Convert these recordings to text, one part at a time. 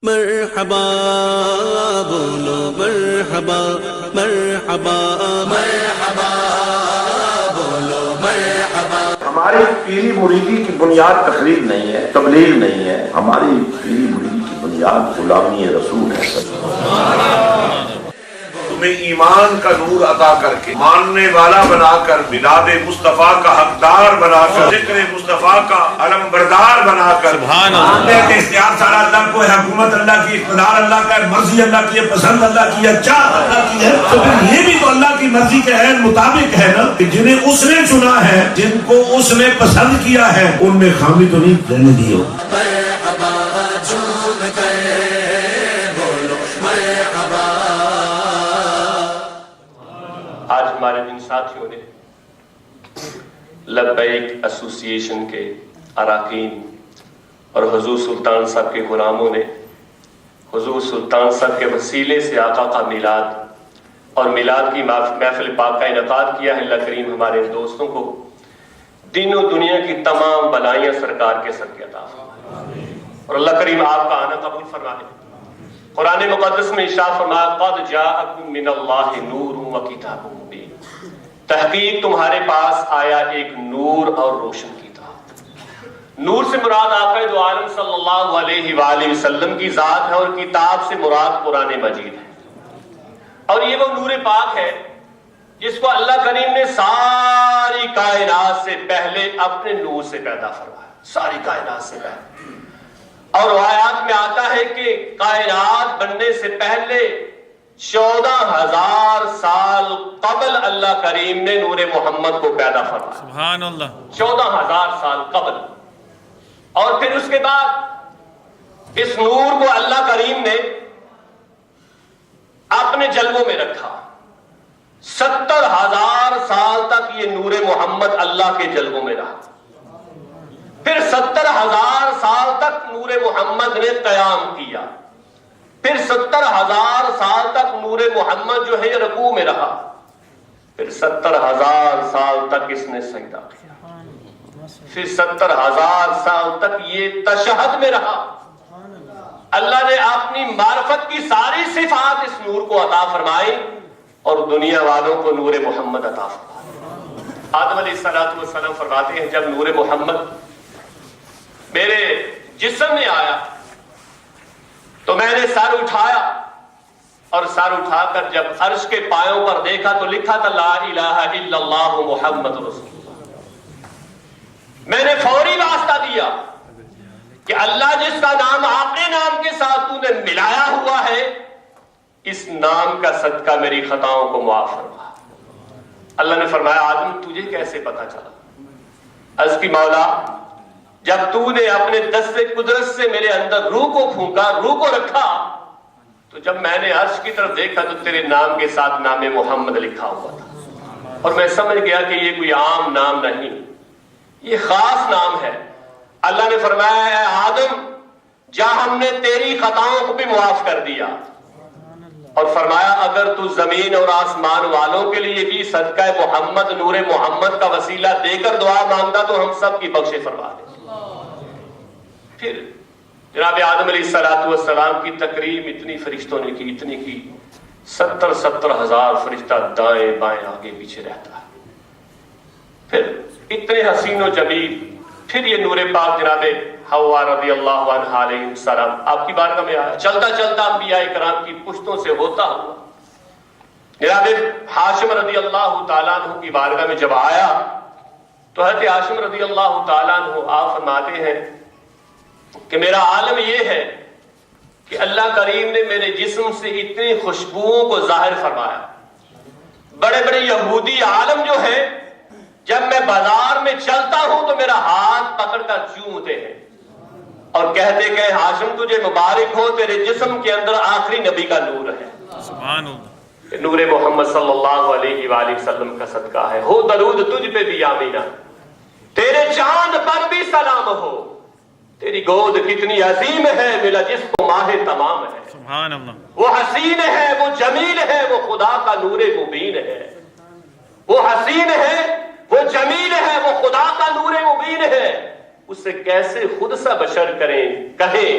مرحبا بولو مرحبا مرحبا مرحبا بولو مرحبا۔ ہماری پیری مریدی کی بنیاد تقلید نہیں ہے، تبلیغ نہیں ہے، ہماری پیری مریدی کی بنیاد غلامی رسول ہے۔ تمہیں ایمان کا نور عطا کر کے ماننے والا بنا کر میلاد مصطفیٰ کا حقدار بنا کر ذکر مصطفیٰ کا علم بردار بنا کر سبحان اللہ۔ اختیار سارا اللہ کو ہے، حکومت اللہ کی، اقتدار اللہ کا ہے، مرضی اللہ کی ہے، پسند اللہ کی ہے، چاہت اللہ کی ہے، تو پھر یہ بھی تو اللہ کی مرضی کے ہے مطابق ہے نا کہ جنہیں اس نے چنا ہے، جن کو اس نے پسند کیا ہے، ان میں خامی تو نہیں رہنے دی ہو۔ آج ہمارے جن ساتھیوں نے لبیک ایسوسی ایشن کے اراکین اور حضور سلطان صاحب کے غلاموں نے حضور سلطان صاحب کے وسیلے سے آقا کا میلاد اور میلاد کی محفل پاک کا انعقاد کیا ہے، اللہ کریم ہمارے دوستوں کو دین و دنیا کی تمام بلائیاں سرکار کے صدقے عطا فرمائے، اور اللہ کریم آپ کا آنا قبول فرمائے۔ قرآن مقدس میں ارشاد فرمایا قد جاءکم من اللہ نور و کتاب مبین، تحقیق تمہارے پاس آیا ایک نور اور روشن کتاب۔ نور سے مراد آقا دو عالم صلی اللہ علیہ وآلہ وسلم کی ذات ہے، اور کتاب سے مراد قرآن مجید ہے، اور یہ وہ نور پاک ہے جس کو اللہ کریم نے ساری کائنات سے پہلے اپنے نور سے پیدا فرمایا، ساری کائنات سے پہلے۔ اور روایات میں آتا ہے کہ کائنات بننے سے پہلے 14,000 سال قبل اللہ کریم نے نور محمد کو پیدا فرمایا، سبحان اللہ، 14,000 سال قبل۔ اور پھر اس کے بعد اس نور کو اللہ کریم نے اپنے جلووں میں رکھا، 70,000 سال تک یہ نور محمد اللہ کے جلووں میں رہا۔ پھر 70,000 سال تک نور محمد نے قیام کیا، پھر 70,000 سال تک نور محمد جو ہے یہ رکوع میں رہا، پھر 70,000 سال تک اس نے سجدہ کیا، پھر 70,000 سال تک یہ تشہد میں رہا۔ اللہ نے اپنی معرفت کی ساری صفات اس نور کو عطا فرمائی اور دنیا والوں کو نور محمد عطا فرمائی۔ آدم علیہ السلام فرماتے ہیں جب نور محمد میرے جسم میں آیا تو میں نے سر اٹھایا، اور سر اٹھا کر جب عرش کے پایوں پر دیکھا تو لکھا تھا لا الہ الا اللہ محمد رسول اللہ۔ میں نے فوری واسطہ دیا کہ اللہ جس کا نام اپنے نام کے ساتھ تو نے ملایا ہوا ہے، اس نام کا صدقہ میری خطاؤں کو معاف فرما۔ اللہ نے فرمایا آدم تجھے کیسے پتا چلا؟ عرض کی مولا جب تو نے اپنے دست قدرت سے میرے اندر روح کو پھونکا، روح کو رکھا، تو جب میں نے عرش کی طرف دیکھا تو تیرے نام کے ساتھ نام محمد لکھا ہوا تھا، اور میں سمجھ گیا کہ یہ کوئی عام نام نہیں، یہ خاص نام ہے۔ اللہ نے فرمایا اے آدم جا ہم نے تیری خطاؤں کو بھی معاف کر دیا، اور فرمایا اگر تو زمین اور آسمان والوں کے لیے بھی صدقہ محمد نور محمد کا وسیلہ دے کر دعا مانگتا تو ہم سب کی بخشش فرما دے۔ پھر جناب آدم علیہ السلام کی تکریم اتنی فرشتوں نے کی، اتنی کی، 70,000 فرشتہ دائیں بائیں آگے پیچھے رہتا ہے۔ پھر اتنے حسین و جمیل، پھر یہ نور پاک جناب حوا رضی اللہ عنہ علیہ السلام آپ کی بارگاہ میں آیا، چلتا چلتا انبیاء کرام کی پشتوں سے ہوتا ہوا جناب ہاشم رضی اللہ تعالیٰ عنہ کی بارگاہ میں جب آیا تو حضرت ہاشم رضی اللہ تعالیٰ عنہ آپ فرماتے ہیں کہ میرا عالم یہ ہے کہ اللہ کریم نے میرے جسم سے اتنی خوشبوؤں کو ظاہر فرمایا، بڑے بڑے یہودی عالم جو ہے جب میں بازار میں چلتا ہوں تو میرا ہاتھ پکڑ کر چومتے ہیں اور کہتے کہ ہاشم تجھے مبارک ہو، تیرے جسم کے اندر آخری نبی کا نور ہے۔ سبحان اللہ، نور محمد صلی اللہ علیہ وآلہ وسلم کا صدقہ ہے۔ ہو درود تجھ پہ بھی آمینہ، تیرے چاند پر بھی سلام ہو، تیری گود کتنی عظیم ہے، ملا جس کو ماہ تمام ہے۔ سبحان اللہ، وہ حسین ہے، وہ جمیل ہے، وہ خدا کا نور مبین ہے۔ وہ حسین ہے، وہ جمیل ہے، وہ خدا کا نور مبین ہے، اس سے کیسے خود سا بشر کریں، کہیں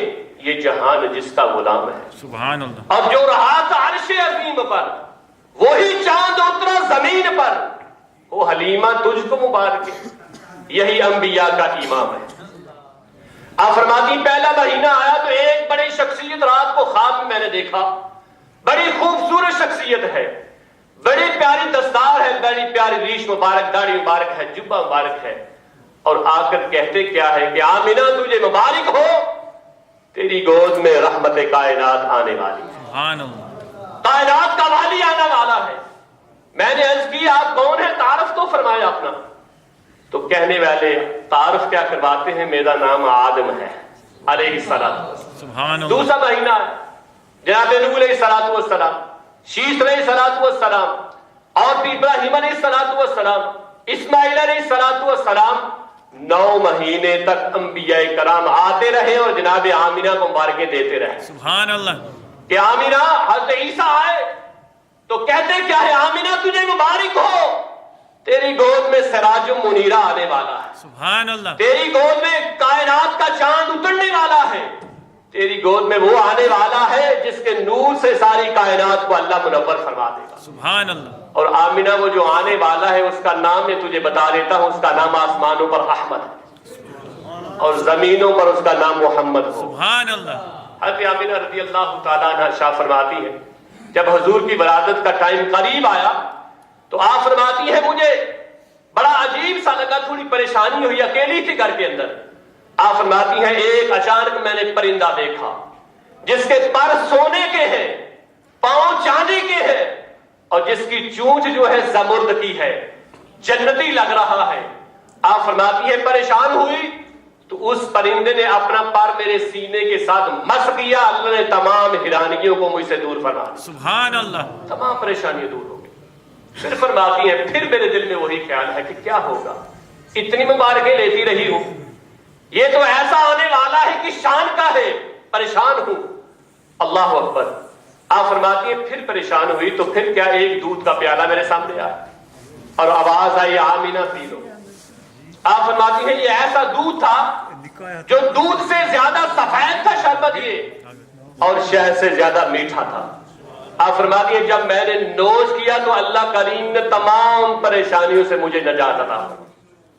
یہ جہان جس کا غلام ہے. سبحان اللہ. اب جو رہا تھا عرش عظیم پر وہی چاند اترا زمین پر. وہ حلیمہ تجھ کو مبارک ہے. یہی انبیاء کا امام ہے. آپ فرماتی پہلا مہینہ آیا تو ایک بڑی شخصیت رات کو خواب میں نے دیکھا. بڑی خوبصورت شخصیت ہے, بڑی پیاری دستار ہے, بڑی پیاری ریش مبارک, داڑھی مبارک ہے, جبہ مبارک ہے. اور آ کر کہتے کیا ہے کہ آمینہ تجھے مبارک ہو, تیری گود میں رحمت کائنات آنے والی ہے. سبحان اللہ. کائنات کا والی آنے والا ہے. میں نے عرض کی آپ کون ہیں, تعارف تو فرمایا اپنا. تو کہنے والے تعارف کیا کرواتے ہیں, میرا نام آدم ہے علیہ السلام. سبحان اللہ. دوسرا مہینہ ہے, جناب نوح علیہ الصلوۃ والسلام, شیث علیہ الصلوۃ والسلام, اور پھر ابراہیم علیہ الصلوۃ والسلام, اسماعیل علیہ الصلوۃ والسلام. 9 مہینے تک انبیاء کرام آتے رہے اور جناب آمینہ کو مبارکیں دیتے رہے. سبحان اللہ. کہ آمینہ, حضرت عیسیٰ آئے تو کہتے کیا ہے, آمینہ تجھے مبارک ہو, تیری گود میں سراج منیرہ آنے والا ہے. سبحان اللہ. تیری گود میں کائنات کا چاند اترنے والا ہے. تیری گود میں وہ آنے والا ہے جس کے نور سے ساری کائنات کو اللہ منور فرما دے گا. سبحان اللہ. اور آمینہ وہ جو آنے والا ہے اس کا نام میں تجھے بتا دیتا ہوں, اس کا نام آسمانوں پر احمد ہے اور زمینوں پر اس کا نام محمد ہو. سبحان اللہ. حضرت آمینہ رضی اللہ تعالیٰ عنہ شاہ فرماتی ہے جب حضور کی ولادت کا ٹائم قریب آیا تو آپ فرماتی ہے مجھے بڑا عجیب سا لگا, تھوڑی پریشانی ہوئی, اکیلی تھی گھر کے اندر. آپ فرماتی ہیں ایک اچانک میں نے پرندہ دیکھا جس کے پر سونے کے ہیں, پاؤں چاندی کے ہیں, اور جس کی چونچ جو ہے زمرد کی ہے, جنتی لگ رہا ہے. آپ فرماتی ہے پریشان ہوئی تو اس پرندے نے اپنا پر میرے سینے کے ساتھ مس کیا, اللہ نے تمام حیرانیوں کو مجھ سے دور فرما دیا. سبحان اللہ. تمام پریشانیاں دور ہو گئی. پھر فرماتی ہیں پھر میرے دل میں وہی خیال ہے کہ کیا ہوگا, اتنی مبارکیں لیتی رہی ہوں, یہ تو ایسا آنے والا ہے کہ شان کا ہے, پریشان ہوں. اللہ اکبر. آپ فرماتی ہیں پھر پریشان ہوئی تو پھر کیا, ایک دودھ کا پیالہ میرے سامنے آیا اور آواز آئی آمینہ پی لو. آپ فرماتی ہیں یہ ایسا دودھ تھا جو دودھ سے زیادہ سفید تھا شربت یہ, اور شہد سے زیادہ میٹھا تھا. آپ فرماتی ہیں جب میں نے نوش کیا تو اللہ کریم نے تمام پریشانیوں سے مجھے نجات عطا کی.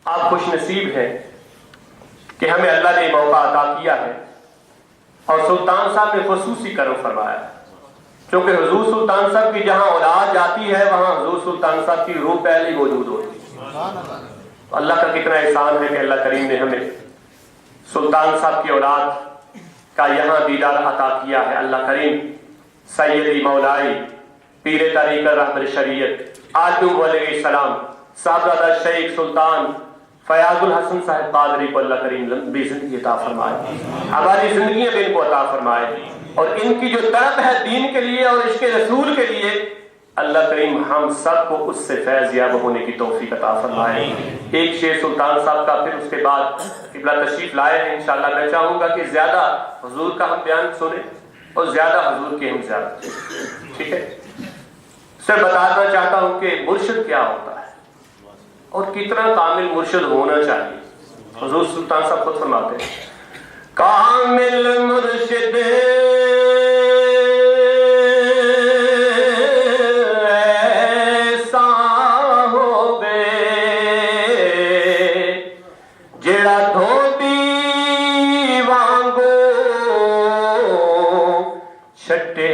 آپ خوش نصیب ہیں کہ ہمیں اللہ نے موقع عطا کیا ہے, اور سلطان صاحب نے خصوصی کرم فرمایا, کیونکہ حضور سلطان صاحب کی جہاں اولاد جاتی ہے وہاں حضور سلطان صاحب کی روح پہلے موجود ہوتی ہے. اللہ کا کتنا احسان ہے کہ اللہ کریم نے ہمیں سلطان صاحب کی اولاد کا یہاں دیدار عطا کیا ہے. اللہ کریم سیدی مولائی پیر طریقہ رہبر شریعت آدم علیہ السلام صاحبزادہ شیخ سلطان فیاض الحسن صاحب قادری کو اللہ کریم لمبی زندگی عطا فرمائے, ہماری زندگیاں بھی ان کو عطا فرمائے, اور ان کی جو طرف ہے دین کے لیے اور عشق رسول کے لیے اللہ کریم ہم سب کو اس سے فیض یاب ہونے کی توفیق عطا فرمائے. ایک شعر سلطان صاحب کا, پھر اس کے بعد قبلہ تشریف لائے ہیں انشاءاللہ. میں چاہوں گا کہ زیادہ حضور کا ہم بیان سنیں اور زیادہ حضور کے ہم زیادہ, ٹھیک ہے. سے بتانا چاہتا ہوں کہ مرشد کیا ہوتا ہے اور کتنا کامل مرشد ہونا چاہیے. حضور سلطان صاحب خود فرماتے ہیں کامل مرشد ایسا ہوگے جڑا دھوبی وانگو چھٹے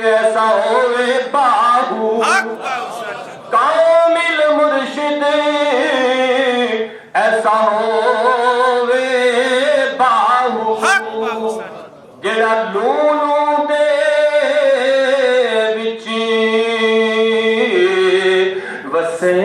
ایسا ہوئے باہو کامل مرشد ایسا ہوئے باہو جڑا لونو دے وچی وسے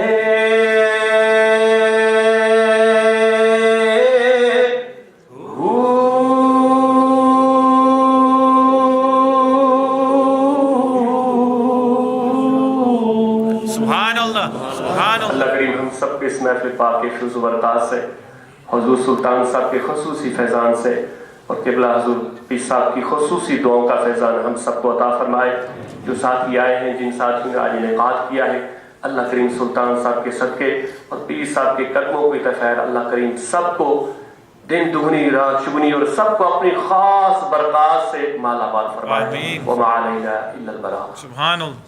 سب کے اس محفل پاک کے فیض و برکات سے، حضور سلطان صاحب کے خصوصی فیضان سے اور قبلہ حضور پیر صاحب کی خصوصی دعاؤں کا فیضان ہم سب کو عطا فرمائے۔ جو ساتھی آئے ہیں، جن ساتھیوں نے آج انعقاد کیا ہے، اللہ کریم سلطان صاحب کے صدقے اور پیر صاحب کے قدموں کو خیر اللہ کریم سب کو دن دگنی رات چگنی اور سب کو اپنی خاص برکات سے مالا مال فرمائے۔ وما علینا الا البلاغ۔ سبحان اللہ۔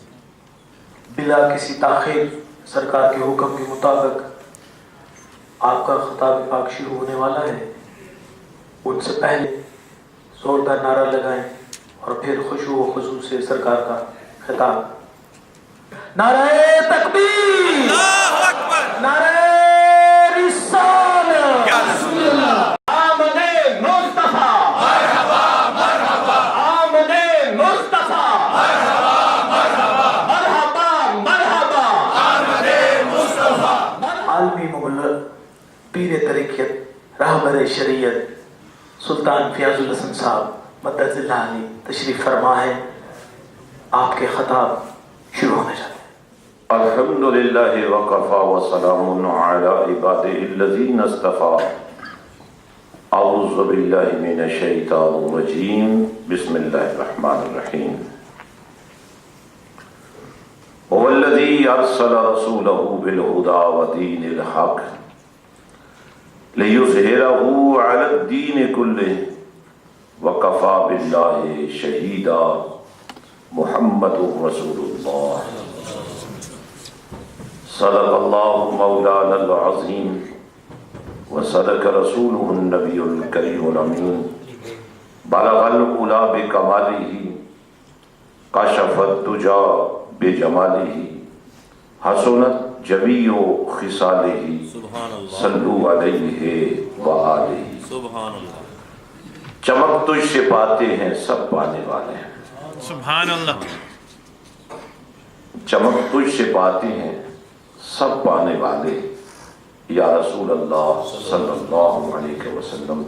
بلا کسی تاخیر سرکار کے حکم کے مطابق آپ کا خطاب پاک شروع ہونے والا ہے۔ ان سے پہلے زوردار نعرہ لگائیں اور پھر خشوع و خضوع سے سرکار کا خطاب۔ نعرہ تکبیر، اللہ اکبر، نعرہ رسالت، آمد مصطفیٰ، مرحبا مرحبا، آمد مصطفیٰ، مرحبا مرحبا، مرحبا مرحبا، آمد مصطفیٰ۔ عالمی مبلغ، پیر طریقت، رہبر شریعت سلطان فیاض الحسن صاحب مدد اللہ علی تشریف فرما ہے۔ آپ کے خطاب شروع ہونے جاتے ہیں۔ الحمدللہ وکفا وسلام علی عبادہ الذین اصطفیٰ۔ اعوذ باللہ من الشیطان الرجیم، بسم اللہ الرحمن الرحیم۔ هو الذی ارسل رسولہ بالہدی ودین الحق لِيُظْهِرَهُ عَلَى الدِّينِ كُلِّهِ وَكَفَى بِاللَّهِ شَهِيدًا محمد رسول اللہ۔ صدق اللہ مولانا العظیم وصدق رسولہ النبی الکریم الامین۔ بلغ العلا بکمالہ کشف الدجی بجمالہ حسنت جمیع خصالہ صلو علیہ وآلہ۔ چمک تجھ سے پاتے ہیں سب پانے والے ہیں، سبحان اللہ۔ چمک تجھ سے پاتے ہیں سب پانے والے، یا رسول اللہ صلی اللہ علیہ وسلم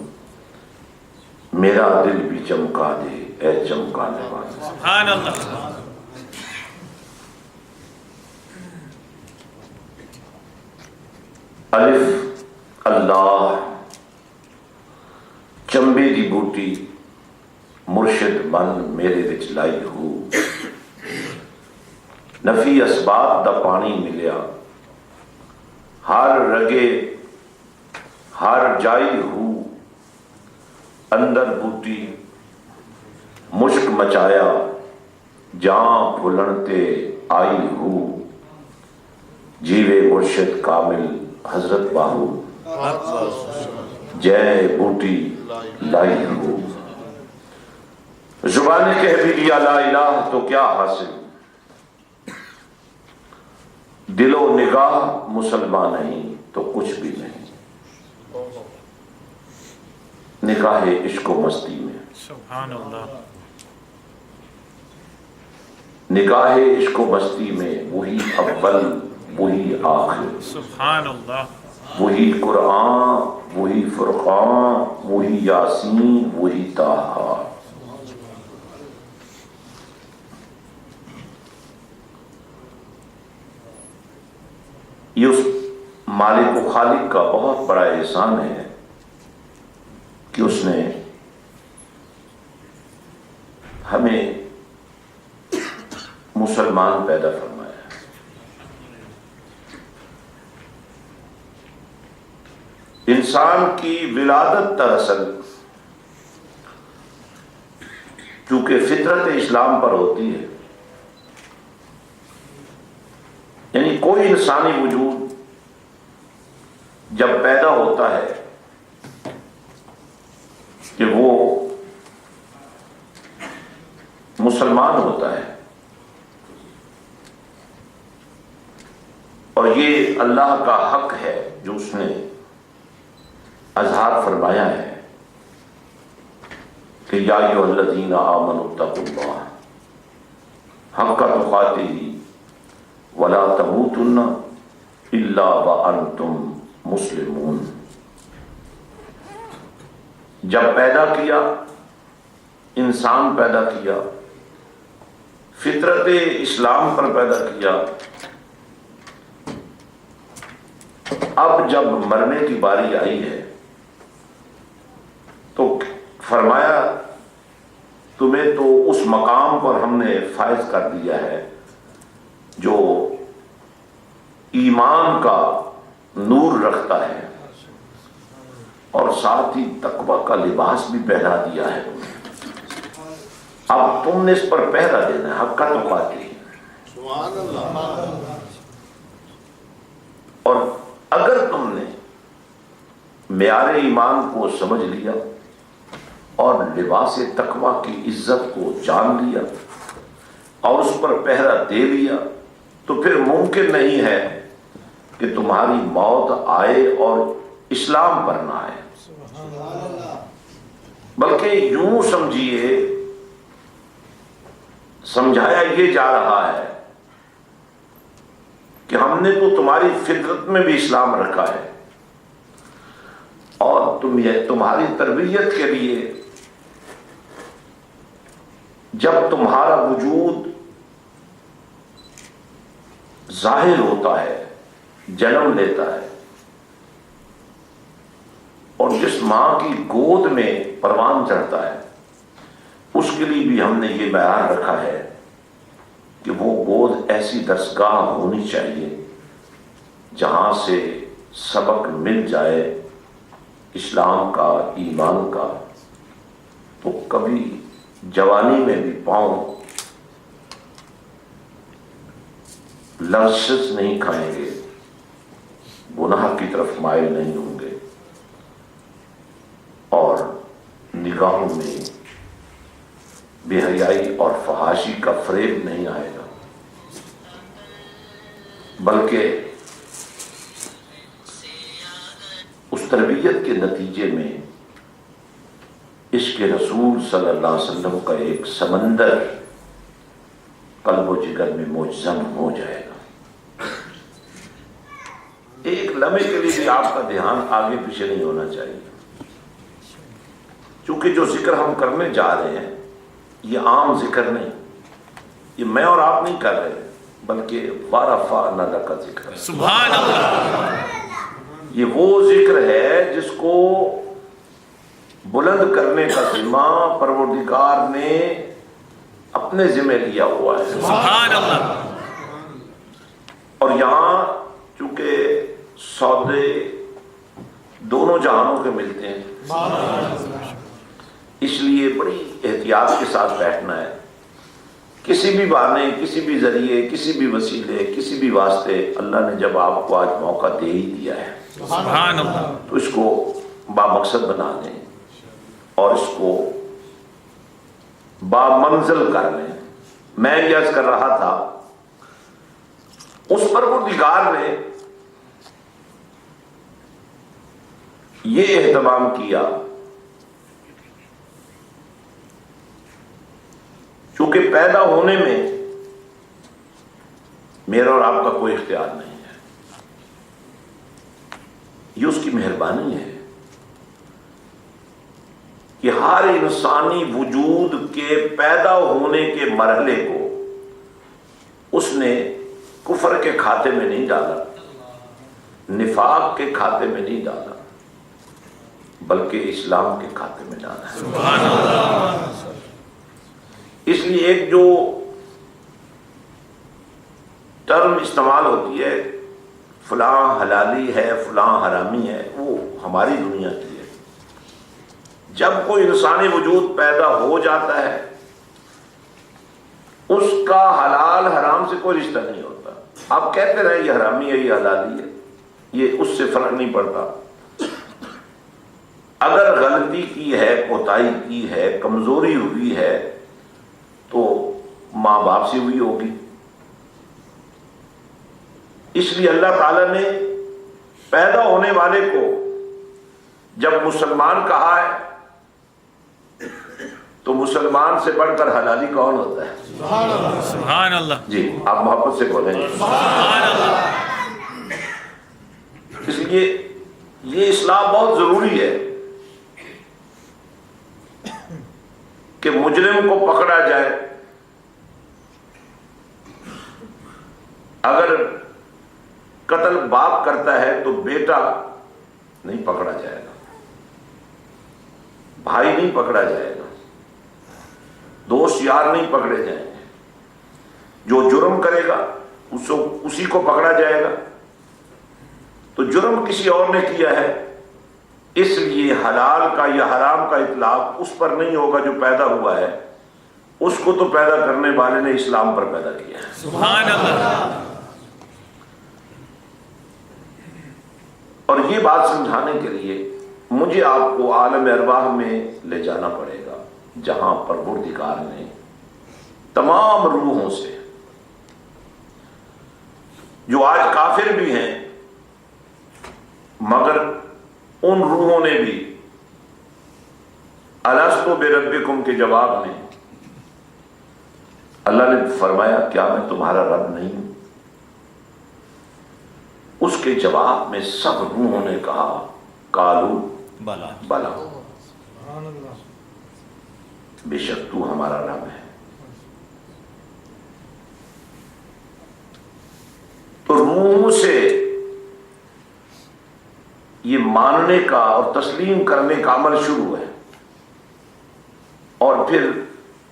میرا دل بھی چمکا دے اے چمکانے والے۔ سبحان اللہ۔ الف اللہ چمبے دی بوٹی مرشد من میرے وچ لائی ہو، نفی اسباب دا پانی ملیا ہر رگے ہر جائی ہو، اندر بوٹی مشک مچایا جاں پھلن تے آئی ہو، جیوے مرشد کامل حضرت باہو جے بوٹی لائی ہو۔ زبان کہہ بھی لیا لا الہ تو کیا حاصل، دل و نگاہ مسلمان نہیں تو کچھ بھی نہیں۔ نکاح عشق و مستی میں، سبحان اللہ۔ نکاح عشق و مستی میں وہی اول وہی آخر، سبحان اللہ۔ وہی قرآن وہی فرقان وہی یاسین وہی طٰہٰ۔ یہ اس مالک و خالق کا بہت بڑا احسان ہے کہ اس نے ہمیں مسلمان پیدا فرمایا۔ انسان کی ولادت دراصل چونکہ فطرت اسلام پر ہوتی ہے، یعنی کوئی انسانی وجود جب پیدا ہوتا ہے کہ وہ مسلمان ہوتا ہے، اور یہ اللہ کا حق ہے جو اس نے اظہار فرمایا ہے کہ یا ایھا الذین آمنوا اتقوا اللہ حق تقاته ولا تموتن الا وانتم مسلمون۔ جب پیدا کیا، انسان پیدا کیا، فطرت اسلام پر پیدا کیا، اب جب مرنے کی باری آئی ہے تو فرمایا تمہیں تو اس مقام پر ہم نے فائز کر دیا ہے جو ایمان کا نور رکھتا ہے، اور ساتھ ہی تقوی کا لباس بھی پہنا دیا ہے تمہیں۔ اب تم نے اس پر پہرا دینا ہے، حق تقاتی۔ اور اگر تم نے معیار ایمان کو سمجھ لیا اور لباس تقوی کی عزت کو جان لیا اور اس پر پہرا دے لیا تو پھر ممکن نہیں ہے کہ تمہاری موت آئے اور اسلام پر نہ آئے، بلکہ یوں سمجھیے، سمجھایا یہ جا رہا ہے کہ ہم نے تو تمہاری فطرت میں بھی اسلام رکھا ہے، اور تمہاری تربیت کے لیے جب تمہارا وجود ظاہر ہوتا ہے، جنم لیتا ہے، اور جس ماں کی گود میں پروان چڑھتا ہے، اس کے لیے بھی ہم نے یہ معیار رکھا ہے کہ وہ گود ایسی درسگاہ ہونی چاہیے جہاں سے سبق مل جائے اسلام کا، ایمان کا، تو کبھی جوانی میں بھی پاؤں لرزش نہیں کھائیں گے، گناہ کی طرف مائل نہیں ہوں گے، اور نگاہوں میں بے حیائی اور فحاشی کا فریب نہیں آئے گا، بلکہ اس تربیت کے نتیجے میں عشق رسول صلی اللہ علیہ وسلم کا ایک سمندر قلب و جگر میں مجزم ہو جائے گا۔ ایک لمحے کے لیے بھی آپ کا دھیان آگے پیچھے نہیں ہونا چاہیے، چونکہ جو ذکر ہم کرنے جا رہے ہیں یہ عام ذکر نہیں، یہ میں اور آپ نہیں کر رہے، بلکہ وَرَفَعْنَا لَكَ ذِکْرَكَ، سبحان اللہ، یہ وہ ذکر ہے جس کو بلند کرنے کا ذمہ پروردگار نے اپنے ذمہ لیا ہوا ہے۔ سبحان اللہ۔ اور یہاں چونکہ سودے دونوں جہانوں کے ملتے ہیں، اس لیے بڑی احتیاط کے ساتھ بیٹھنا ہے۔ کسی بھی بہانے، کسی بھی ذریعے، کسی بھی وسیلے، کسی بھی واسطے اللہ نے جب آپ کو آج موقع دے ہی دیا ہے سبحان اللہ، تو اس کو بامقصد بنا دیں اور اس کو بامنزل کر لیں۔ میں یہ عرض کر رہا تھا، اس پروردگار نے یہ اہتمام کیا چونکہ پیدا ہونے میں میرا اور آپ کا کوئی اختیار نہیں ہے، یہ اس کی مہربانی ہے کہ ہر انسانی وجود کے پیدا ہونے کے مرحلے کو اس نے کفر کے کھاتے میں نہیں ڈالا، نفاق کے کھاتے میں نہیں ڈالا، بلکہ اسلام کے کھاتے میں ڈالا ہے۔ سبحان اللہ۔ اس لیے ایک جو ٹرم استعمال ہوتی ہے فلاں حلالی ہے، فلاں حرامی ہے، وہ ہماری دنیا کی ہے۔ جب کوئی انسانی وجود پیدا ہو جاتا ہے اس کا حلال حرام سے کوئی رشتہ نہیں ہوتا۔ آپ کہتے رہے یہ حرامی ہے، یہ حلالی ہے، یہ اس سے فرق نہیں پڑتا۔ اگر غلطی کی ہے، کوتاہی کی ہے، کمزوری ہوئی ہے تو ماں باپ سے ہوئی ہوگی. اس لیے اللہ تعالیٰ نے پیدا ہونے والے کو جب مسلمان کہا ہے تو مسلمان سے بڑھ کر حلالی کون ہوتا ہے؟ سبحان اللہ. جی آپ محبت سے بولیں. سبحان اللہ. اس لیے یہ اصلاح بہت ضروری ہے کہ مجرم کو پکڑا جائے. اگر قتل باپ کرتا ہے تو بیٹا نہیں پکڑا جائے گا, بھائی نہیں پکڑا جائے گا, دوست یار نہیں پکڑے جائیں گے. جو جرم کرے گا اسی کو پکڑا جائے گا. تو جرم کسی اور نے کیا ہے, اس لیے حلال کا یا حرام کا اطلاق اس پر نہیں ہوگا جو پیدا ہوا ہے. اس کو تو پیدا کرنے والے نے اسلام پر پیدا کیا ہے. سبحان اللہ. اور یہ بات سمجھانے کے لیے مجھے آپ کو عالم ارواح میں لے جانا پڑے گا, جہاں پروردگار نے تمام روحوں سے, جو آج کافر بھی ہیں مگر ان روحوں نے بھی الستو بربکم کے جواب میں اللہ نے فرمایا کیا میں تمہارا رب نہیں ہوں؟ اس کے جواب میں سب روحوں نے کہا قالو بلا, بے شک تو ہمارا رب ہے. تو روحوں سے یہ ماننے کا اور تسلیم کرنے کا عمل شروع ہے. اور پھر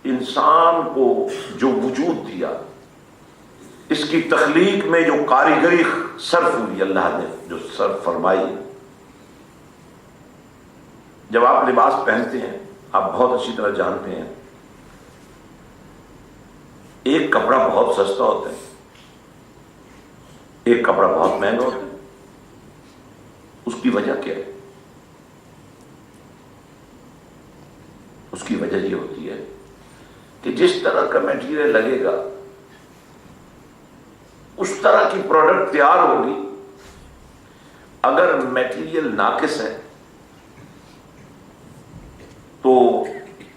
انسان کو جو وجود دیا, اس کی تخلیق میں جو کاریگری صرف ہوئی, اللہ نے جو صرف فرمائی. جب آپ لباس پہنتے ہیں آپ بہت اچھی طرح جانتے ہیں ایک کپڑا بہت سستا ہوتا ہے, ایک کپڑا بہت مہنگا ہوتا ہے. اس کی وجہ کیا ہے؟ اس کی وجہ یہ ہوتی ہے کہ جس طرح کا میٹیریل لگے گا اس طرح کی پروڈکٹ تیار ہوگی. اگر میٹیریل ناقص ہے تو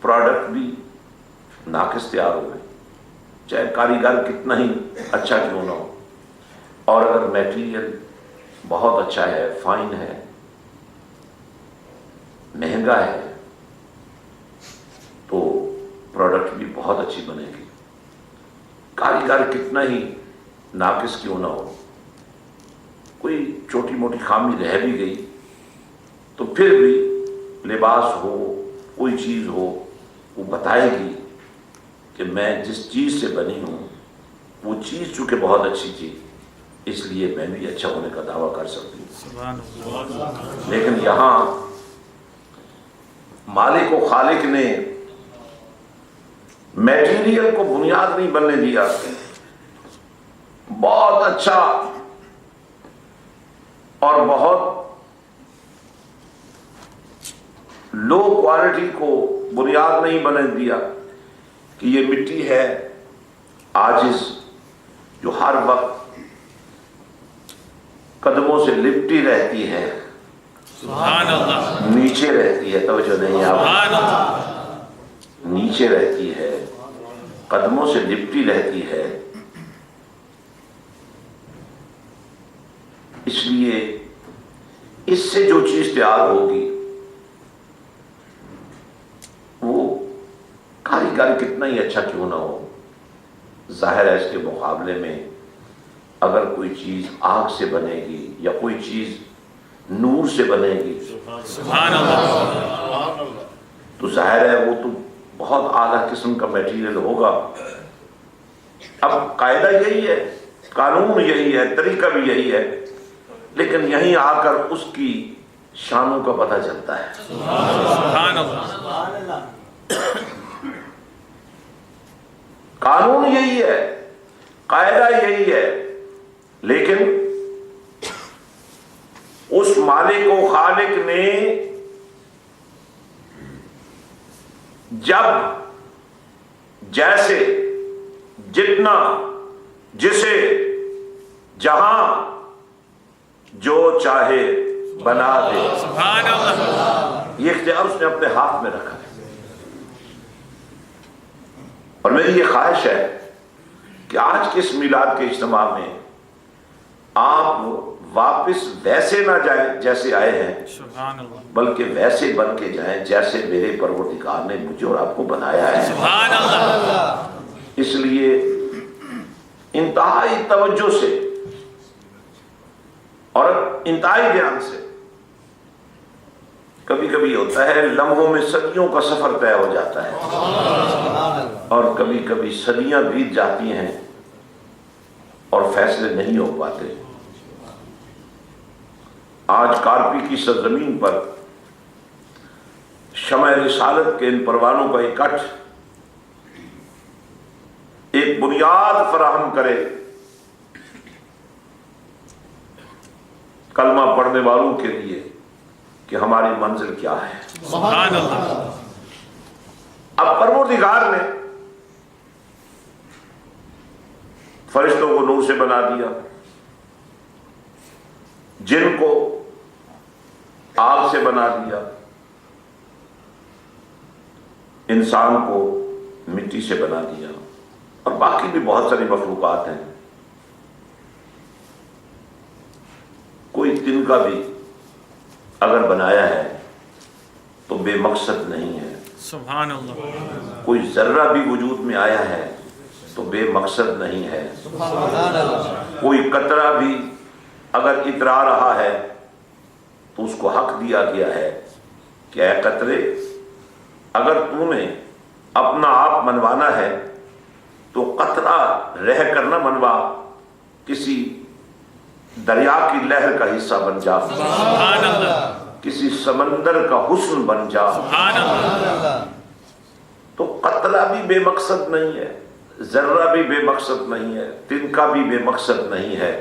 پروڈکٹ بھی ناقص تیار ہوگی, چاہے کاریگر کتنا ہی اچھا کیوں نہ ہو. اور اگر میٹیریل بہت اچھا ہے, فائن ہے, مہنگا ہے, تو پروڈکٹ بھی بہت اچھی بنے گی. کاریگر کتنا ہی ناقص کیوں نہ ہو, کوئی چھوٹی موٹی خامی رہ بھی گئی تو پھر بھی لباس ہو, کوئی چیز ہو, وہ بتائے گی کہ میں جس چیز سے بنی ہوں وہ چیز چونکہ بہت اچھی تھی اس لیے میں بھی اچھا ہونے کا دعویٰ کر سکتی ہوں. لیکن یہاں مالک و خالق نے میٹیریل کو بنیاد نہیں بننے دیا, بہت اچھا اور بہت لو کوالٹی کو بنیاد نہیں بننے دیا کہ یہ مٹی ہے عاجز جو ہر وقت قدموں سے لپٹی رہتی ہے, سبحان اللہ. نیچے رہتی ہے, توجہ نہیں آپ, سبحان اللہ. نیچے رہتی ہے, قدموں سے لپٹی رہتی ہے. اس لیے اس سے جو چیز تیار ہوگی وہ کاریگر کتنا ہی اچھا کیوں نہ ہو, ظاہر ہے اس کے مقابلے میں اگر کوئی چیز آگ سے بنے گی یا کوئی چیز نور سے بنے گی سبحان اللہ. تو ظاہر ہے وہ تو بہت اعلیٰ قسم کا میٹیریل ہوگا. اب قاعدہ یہی ہے, قانون یہی ہے, طریقہ بھی یہی ہے, لیکن یہیں آ کر اس کی شانوں کا پتہ چلتا ہے. سبحان اللہ. قانون یہی ہے, قاعدہ یہی ہے, لیکن اس مالک و خالق نے جب جیسے جتنا جسے جہاں جو چاہے بنا دے. سبحان اللہ. یہ اختیار اس نے اپنے ہاتھ میں رکھا ہے. اور میری یہ خواہش ہے کہ آج کے اس میلاد کے اجتماع میں آپ واپس ویسے نہ جائیں جیسے آئے ہیں, سبحان اللہ. بلکہ ویسے بن کے جائیں جیسے میرے پروردگار نے مجھے اور آپ کو بنایا ہے. سبحان اللہ. اس لیے انتہائی توجہ سے اور انتہائی دھیان سے, کبھی کبھی ہوتا ہے لمحوں میں صدیوں کا سفر طے ہو جاتا ہے, اور کبھی کبھی صدیاں بیت جاتی ہیں اور فیصلے نہیں ہو پاتے. آج کارپی کی سرزمین پر شمع رسالت کے ان پروانوں کا اکٹھ ایک بنیاد فراہم کرے کلمہ پڑھنے والوں کے لیے کہ ہماری منزل کیا ہے. سبحان اللہ. اب پروردگار نے فرشتوں کو نور سے بنا دیا, جن کو آگ سے بنا دیا, انسان کو مٹی سے بنا دیا, اور باقی بھی بہت ساری مخلوقات ہیں. کوئی تنکا بھی اگر بنایا ہے تو بے مقصد نہیں ہے. سبحان اللہ. کوئی ذرہ بھی وجود میں آیا ہے تو بے مقصد نہیں ہے. کوئی قطرہ بھی اگر اترا رہا ہے تو اس کو حق دیا گیا ہے کہ اے قطرے, اگر تو نے اپنا آپ منوانا ہے تو قطرہ رہ کر نہ منوا, کسی دریا کی لہر کا حصہ بن جا, سبحان اللہ. کسی سمندر کا حسن بن جا. سبحان اللہ. تو قطرہ بھی بے مقصد نہیں ہے, ذرہ بھی بے مقصد نہیں ہے, تنکا بھی بے مقصد نہیں ہے.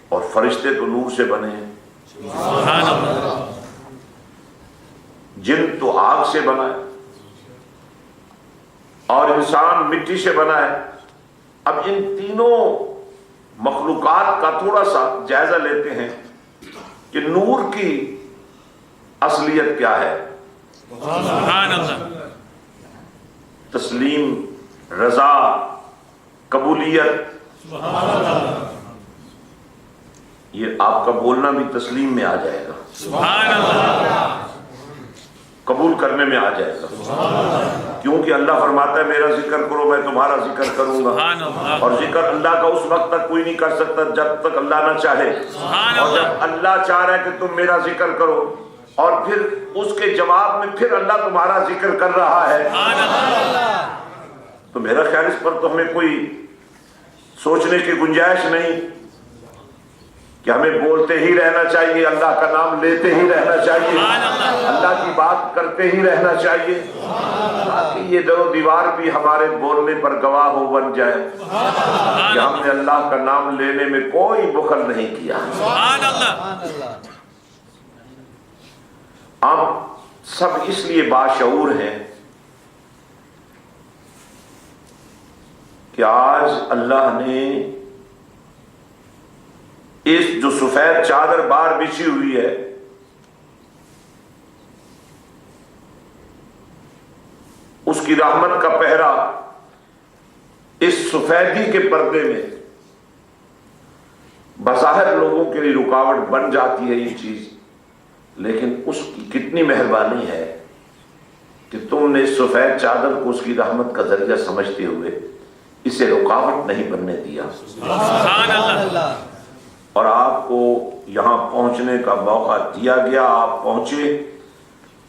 اور فرشتے تو نور سے بنے ہیں, سبحان اللہ. جن تو آگ سے بنا ہے, اور انسان مٹی سے بنا ہے. اب ان تینوں مخلوقات کا تھوڑا سا جائزہ لیتے ہیں کہ نور کی اصلیت کیا ہے. سبحان اللہ. تسلیم, رضا, قبولیت. سبحان اللہ. یہ آپ کا بولنا بھی تسلیم میں آ جائے گا, سبحان اللہ. قبول کرنے میں آ جائے گا, کیونکہ اللہ فرماتا ہے میرا ذکر کرو میں تمہارا ذکر کروں گا. سبحان اللہ. اور ذکر اللہ کا اس وقت تک کوئی نہیں کر سکتا جب تک اللہ نہ چاہے. سبحان اور اللہ. جب اللہ چاہ رہا ہے کہ تم میرا ذکر کرو, اور پھر اس کے جواب میں پھر اللہ تمہارا ذکر کر رہا ہے, سبحان اللہ. تو میرا خیال اس پر تو ہمیں کوئی سوچنے کی گنجائش نہیں کہ ہمیں بولتے ہی رہنا چاہیے, اللہ کا نام لیتے ہی رہنا چاہیے, اللہ کی بات کرتے ہی رہنا چاہیے, تاکہ یہ در و دیوار بھی ہمارے بولنے پر گواہ ہو بن جائے کہ ہم نے اللہ کا نام لینے میں کوئی بخل نہیں کیا. سبحان اللہ. ہم سب اس لیے باشعور ہیں کہ آج اللہ نے اس جو سفید چادر بار بچھی ہوئی ہے اس کی رحمت کا پہرا اس سفیدی کے پردے میں بظاہر لوگوں کے لیے رکاوٹ بن جاتی ہے یہ چیز, لیکن اس کی کتنی مہربانی ہے کہ تم نے اس سفید چادر کو اس کی رحمت کا ذریعہ سمجھتے ہوئے اسے رکاوٹ نہیں بننے دیا. سبحان اللہ. اور آپ کو یہاں پہنچنے کا موقع دیا گیا, آپ پہنچے,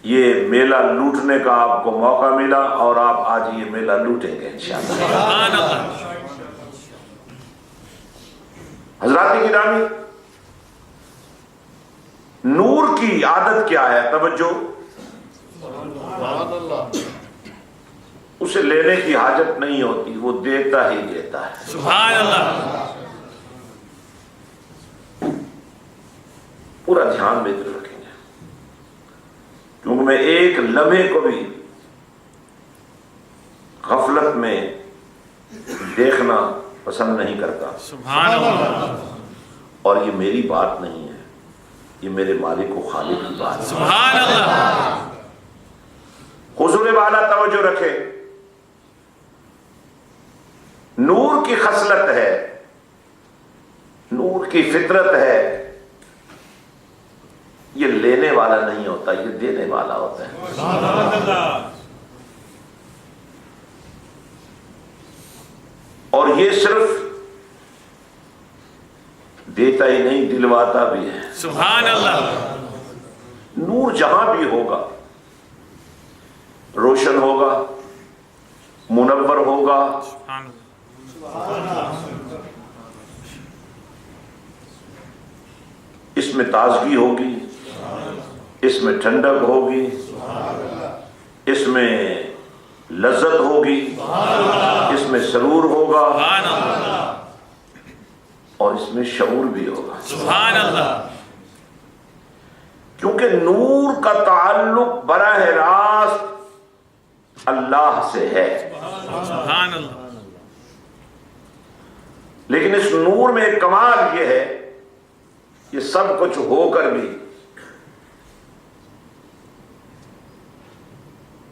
یہ میلہ لوٹنے کا آپ کو موقع ملا, اور آپ آج یہ میلہ لوٹیں گے انشاءاللہ. سبحان اللہ. حضرات گرامی, نور کی عادت کیا ہے؟ توجہ, اسے لینے کی حاجت نہیں ہوتی, وہ دیتا ہی دیتا ہے. سبحان اللہ. پورا دھیان میں ادھر رکھیں گے, کیونکہ میں ایک لمحے کو بھی غفلت میں دیکھنا پسند نہیں کرتا، سبحان اللہ، اور یہ میری بات نہیں ہے، یہ میرے مالک و خالق کی بات ہے۔ سبحان اللہ، حضور والا توجہ رکھے، نور کی خصلت ہے، نور کی فطرت ہے، یہ لینے والا نہیں ہوتا، یہ دینے والا ہوتا ہے۔ سبحان اللہ، اور یہ صرف دیتا ہی نہیں، دلواتا بھی ہے۔ سبحان اللہ، نور جہاں بھی ہوگا روشن ہوگا، منور ہوگا، سبحان اللہ، اس میں تازگی ہوگی، اس میں ٹھنڈک ہوگی، اس میں لذت ہوگی، اس میں سرور ہوگا، سبحان اللہ، اور اس میں شعور بھی ہوگا، سبحان اللہ، کیونکہ نور کا تعلق براہ راست اللہ سے ہے۔ سبحان اللہ، لیکن اس نور میں ایک کمال یہ ہے، یہ سب کچھ ہو کر بھی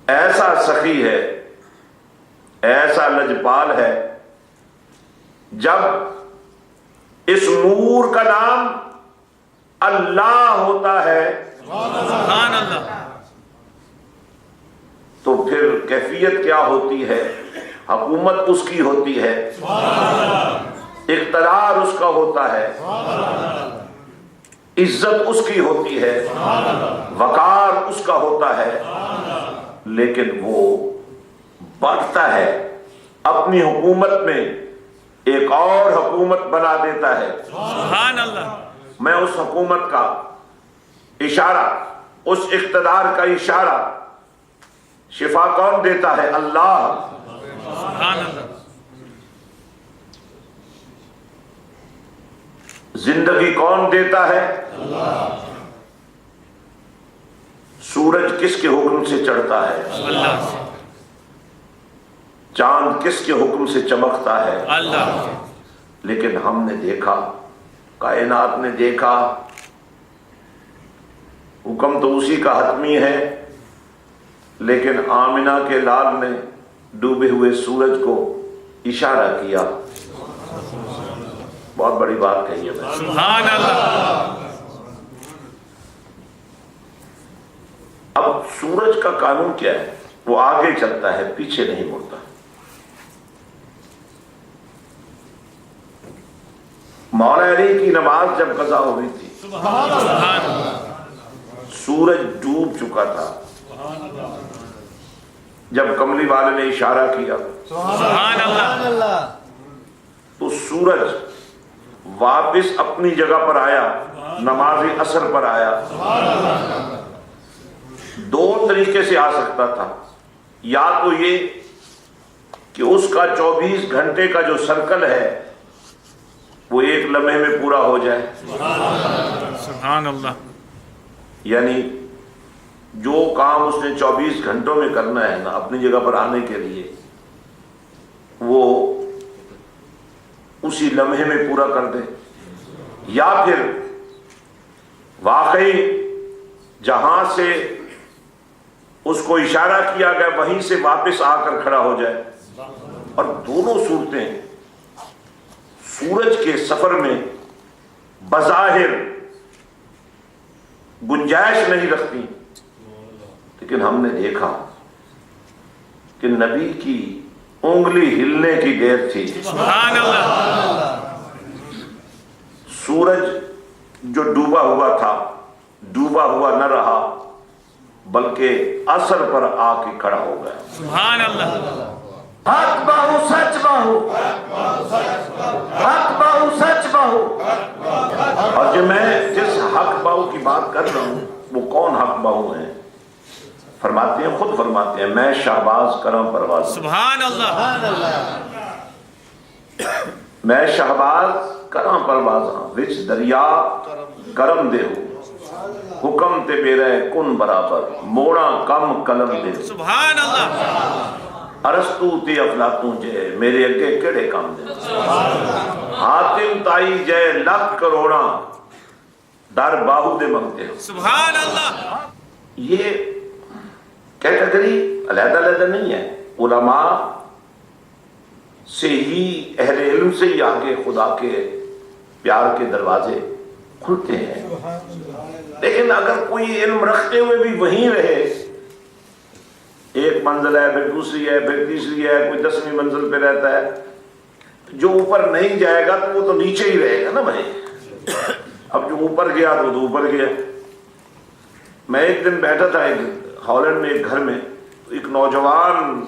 ایسا سخی ہے، ایسا لجپال ہے، جب اس نور کا نام اللہ ہوتا ہے سبحان اللہ، تو پھر کیفیت کیا ہوتی ہے؟ حکومت اس کی ہوتی ہے، اقتدار اس کا ہوتا ہے، عزت اس کی ہوتی ہے، وقار اس کا ہوتا ہے، لیکن وہ بڑھتا ہے، اپنی حکومت میں ایک اور حکومت بنا دیتا ہے۔ سبحان اللہ، میں اس حکومت کا اشارہ، اس اقتدار کا اشارہ، شفا کون دیتا ہے؟ اللہ۔ سبحان اللہ، زندگی کون دیتا ہے؟ سورج کس کے حکم سے چڑھتا ہے؟ اللہ، چاند کس کے حکم سے چمکتا ہے؟ اللہ، لیکن ہم نے دیکھا، کائنات نے دیکھا، حکم تو اسی کا حتمی ہے، لیکن آمنہ کے لال نے ڈوبے ہوئے سورج کو اشارہ کیا۔ بہت بڑی بات کہی ہے میں۔ سبحان اللہ، اب سورج کا قانون کیا ہے؟ وہ آگے چلتا ہے، پیچھے نہیں مڑتا۔ مولا علی کی نماز جب قضا ہوئی تھی، سبحان اللہ، سورج ڈوب چکا تھا، جب کملی والے نے اشارہ کیا سبحان اللہ، تو سورج واپس اپنی جگہ پر آیا، نماز عصر پر آیا۔ دو طریقے سے آ سکتا تھا، یا تو یہ کہ اس کا 24 گھنٹے کا جو سرکل ہے وہ ایک لمحے میں پورا ہو جائے، سبحان اللہ، یعنی جو کام اس نے 24 گھنٹوں میں کرنا ہے نا اپنی جگہ پر آنے کے لیے، وہ اسی لمحے میں پورا کر دے، یا پھر واقعی جہاں سے اس کو اشارہ کیا گیا وہیں سے واپس آ کر کھڑا ہو جائے۔ اور دونوں صورتیں سورج کے سفر میں بظاہر گنجائش نہیں رکھتی، لیکن ہم نے دیکھا کہ نبی کی انگلی ہلنے کی دیر تھی۔ سبحان اللہ، سورج جو ڈوبا ہوا تھا ڈوبا ہوا نہ رہا، بلکہ اثر پر آ کے کھڑا ہو گیا۔ سبحان اللہ، حق باہو سچ باہو، حق باہو سچ باہو۔ اور جو میں جس حق باہو کی بات کر رہا ہوں وہ کون حق باہو ہیں؟ فرماتے ہیں، خود فرماتے ہیں، میں شہباز کرم پرواز ہوں۔ سبحان اللہ، میں شہباز کرم پرواز ہوں، وچ دریا کرم دے ہو، حکم تے میرے کن برابر، موڑا کم قلم دے ہو۔ سبحان اللہ، ارسطو تے افلاطوں جے میرے اگے کیڑے کام دے حاتم تائی جے لاکھ کروڑا در باہو دے منگتے ہو. سبحان اللہ. یہ کیٹیگری علیحدہ علیحدہ نہیں ہے. علماء سے ہی اہل علم سے ہی آگے خدا کے پیار کے دروازے کھلتے ہیں. لیکن اگر کوئی علم رکھتے ہوئے بھی وہیں رہے, ایک منزل ہے پھر دوسری ہے پھر تیسری ہے, کوئی 10ویں منزل پہ رہتا ہے, جو اوپر نہیں جائے گا تو وہ تو نیچے ہی رہے گا نا بھائی. اب جو اوپر گیا تو اوپر گیا. میں ایک دن بیٹھا تھا ایک ہالینڈ میں ایک گھر میں, ایک نوجوان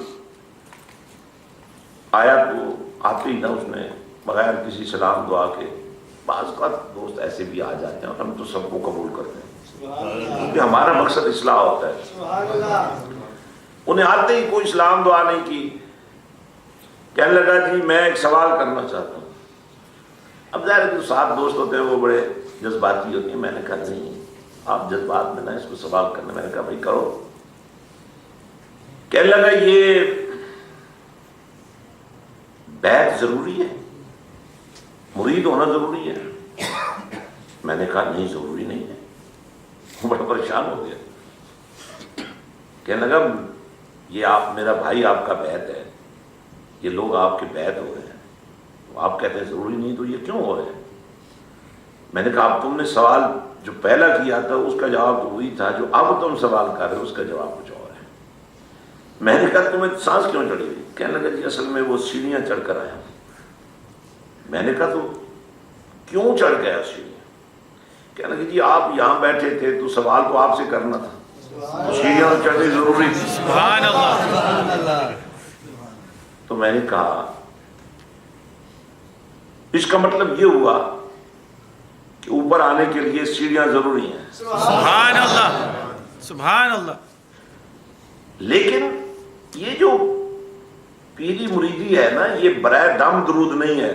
آیا تو آتے ہی نا اس نے بغیر کسی سلام دعا کے, بعض کا دوست ایسے بھی آ جاتے ہیں اور ہم تو سب کو قبول کرتے ہیں کیونکہ ہمارا مقصد اصلاح ہوتا ہے. انہیں آتے ہی کوئی سلام دعا نہیں کی, کہنے لگا جی میں ایک سوال کرنا چاہتا ہوں. اب ظاہر جو 7 دوست ہوتے ہیں وہ بڑے جذباتی ہوتے ہیں. میں نے کہا نہیں آپ جذبات میں نہ اس کو سوال کرنا. میں نے کہا بھائی کرو. کہنے لگا یہ بیعت ضروری ہے, مرید ہونا ضروری ہے. میں نے کہا نہیں ضروری نہیں ہے. وہ بڑا پریشان ہو گیا. کہنے لگا یہ آپ میرا بھائی آپ کا بیعت ہے, یہ لوگ آپ کے بیعت ہو رہے ہیں, آپ کہتے ہیں ضروری نہیں تو یہ کیوں ہو رہے ہیں. میں نے کہا اب تم نے سوال جو پہلا کیا تھا اس کا جواب تو وہی تھا, جو اب تم سوال کر رہے ہو اس کا جواب کچھ اور ہے. میں نے کہا تمہیں سانس کیوں چڑھی ہوئی. کہنے لگا جی اصل میں وہ سیڑھیاں چڑھ کر آیا. میں نے کہا تو کیوں چڑھ گیا سیڑھیاں. کہنے لگا جی آپ یہاں بیٹھے تھے تو سوال تو آپ سے کرنا تھا, سیڑھیاں چڑھنی ضروری تھی. سبحان اللہ. تو میں نے کہا اس کا مطلب یہ ہوا کہ اوپر آنے کے لیے سیڑھیاں ضروری ہیں. سبحان اللہ. سبحان اللہ. لیکن یہ جو پیری مریدی ہے نا یہ برائے دم درود نہیں ہے.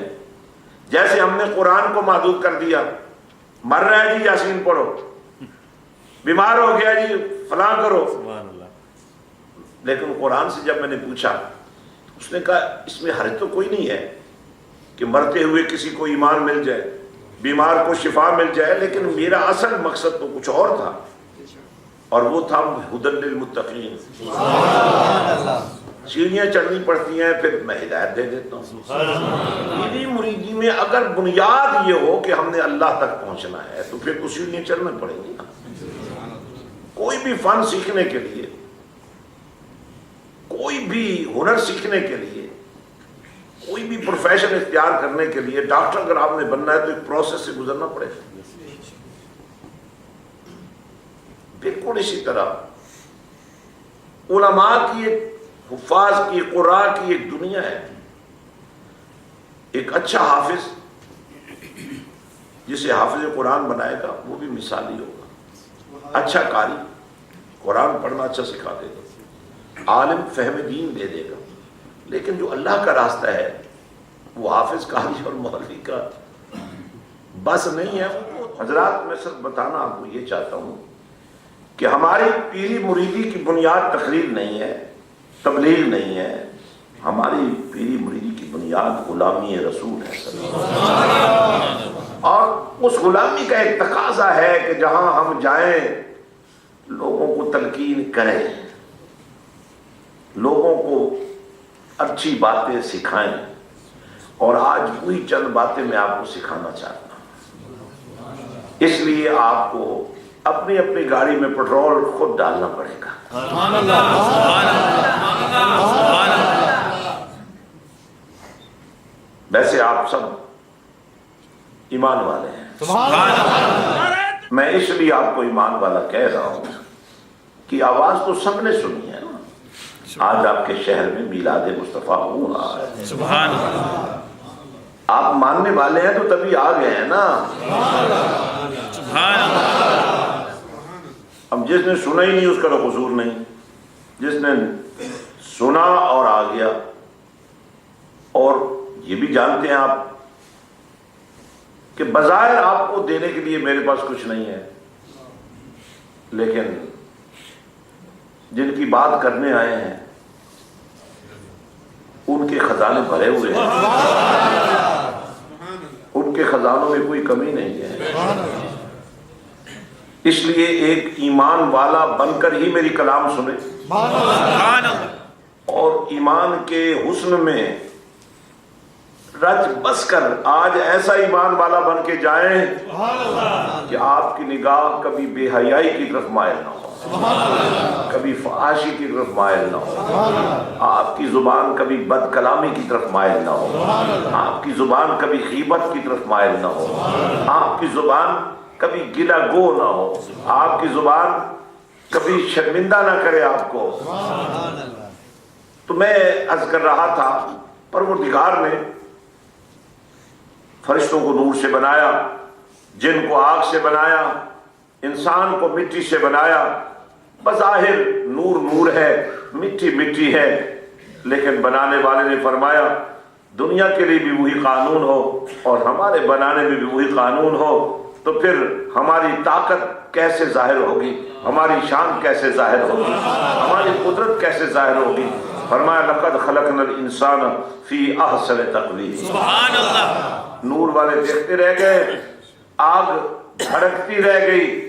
جیسے ہم نے قرآن کو محدود کر دیا, مر رہا ہے جی یاسین پڑھو, بیمار ہو گیا جی فلاں کرو. لیکن قرآن سے جب میں نے پوچھا اس نے کہا اس میں حرج تو کوئی نہیں ہے کہ مرتے ہوئے کسی کو ایمان مل جائے, بیمار کو شفا مل جائے, لیکن میرا اصل مقصد تو کچھ اور تھا, اور وہ تھا ہدی للمتقین. سیڑھیاں چڑھنی پڑتی ہیں پھر میں ہدایت دے دیتا ہوں. میری مریدی میں اگر بنیاد یہ ہو کہ ہم نے اللہ تک پہنچنا ہے تو پھر تو سیڑھیاں چڑھنا پڑیں گی نا. کوئی بھی فن سیکھنے کے لیے, کوئی بھی ہنر سیکھنے کے لیے, کوئی بھی پروفیشن اختیار کرنے کے لیے, ڈاکٹر اگر آپ نے بننا ہے تو ایک پروسیس سے گزرنا پڑے گا. بالکل اسی طرح علماء کی ایک, حفاظ کی, قراء کی ایک دنیا ہے. ایک اچھا حافظ جسے حافظ قرآن بنائے گا وہ بھی مثالی ہوگا. اچھا قاری قرآن پڑھنا اچھا سکھا دے گا, عالم فہم دین دے دے گا. لیکن جو اللہ کا راستہ ہے وہ حافظ قاری اور مولوی کا بس نہیں ہے. حضرات میں صرف بتانا آپ کو یہ چاہتا ہوں کہ ہماری پیری مریدی کی بنیاد تقریر نہیں ہے, تبلیغ نہیں ہے. ہماری پیری مریدی کی بنیاد غلامی رسول ہے, اور اس غلامی کا ایک تقاضا ہے کہ جہاں ہم جائیں لوگوں کو تلقین کریں, لوگوں کو اچھی باتیں سکھائیں. اور آج وہی چند باتیں میں آپ کو سکھانا چاہتا ہوں. اس لیے آپ کو اپنی اپنی گاڑی میں پیٹرول خود ڈالنا پڑے گا. ویسے آپ سب ایمان والے ہیں. میں اس لیے آپ کو ایمان والا کہہ رہا ہوں کہ آواز تو سب نے سنی ہے نا. آج آپ کے شہر میں میلاد مصطفیٰ ہو رہا ہے. سبحان اللہ. آپ ماننے والے ہیں تو تبھی آ گئے ہیں نا. سبحان اللہ. اب جس نے سنا ہی نہیں اس کا تو قصور نہیں, جس نے سنا اور آ گیا. اور یہ بھی جانتے ہیں آپ کہ بظاہر آپ کو دینے کے لیے میرے پاس کچھ نہیں ہے, لیکن جن کی بات کرنے آئے ہیں ان کے خزانے بھرے ہوئے ہیں، ان کے خزانوں میں کوئی کمی نہیں ہے۔ اس لیے ایک ایمان والا بن کر ہی میری کلام سنے اور ایمان کے حسن میں رچ بس کر آج ایسا ایمان والا بن کے جائیں کہ آپ کی نگاہ کبھی بے حیائی کی طرف مائل نہ ہو، کبھی فحاشی کی طرف مائل نہ ہو، آپ کی زبان کبھی بد کلامی کی طرف مائل نہ ہو، آپ کی زبان کبھی غیبت کی طرف مائل نہ ہو، آپ کی زبان کبھی گلہ گو نہ ہو، آپ کی زبان کبھی شرمندہ نہ کرے آپ کو۔ تو میں عرض کر رہا تھا پروردگار نے فرشتوں کو نور سے بنایا، جن کو آگ سے بنایا، انسان کو مٹی سے بنایا۔ بظاہر نور نور ہے، مٹی مٹی ہے، لیکن بنانے والے نے فرمایا دنیا کے لیے بھی وہی قانون ہو اور ہمارے بنانے میں بھی وہی قانون ہو، تو پھر ہماری طاقت کیسے ظاہر ہوگی، ہماری شان کیسے ظاہر ہوگی، ہماری قدرت کیسے ظاہر ہوگی۔ فرمایا لقد خلقنا الانسان فی احسن تقویم۔ سبحان اللہ۔ نور والے دیکھتے رہ گئے، آگ بھڑکتی رہ گئی،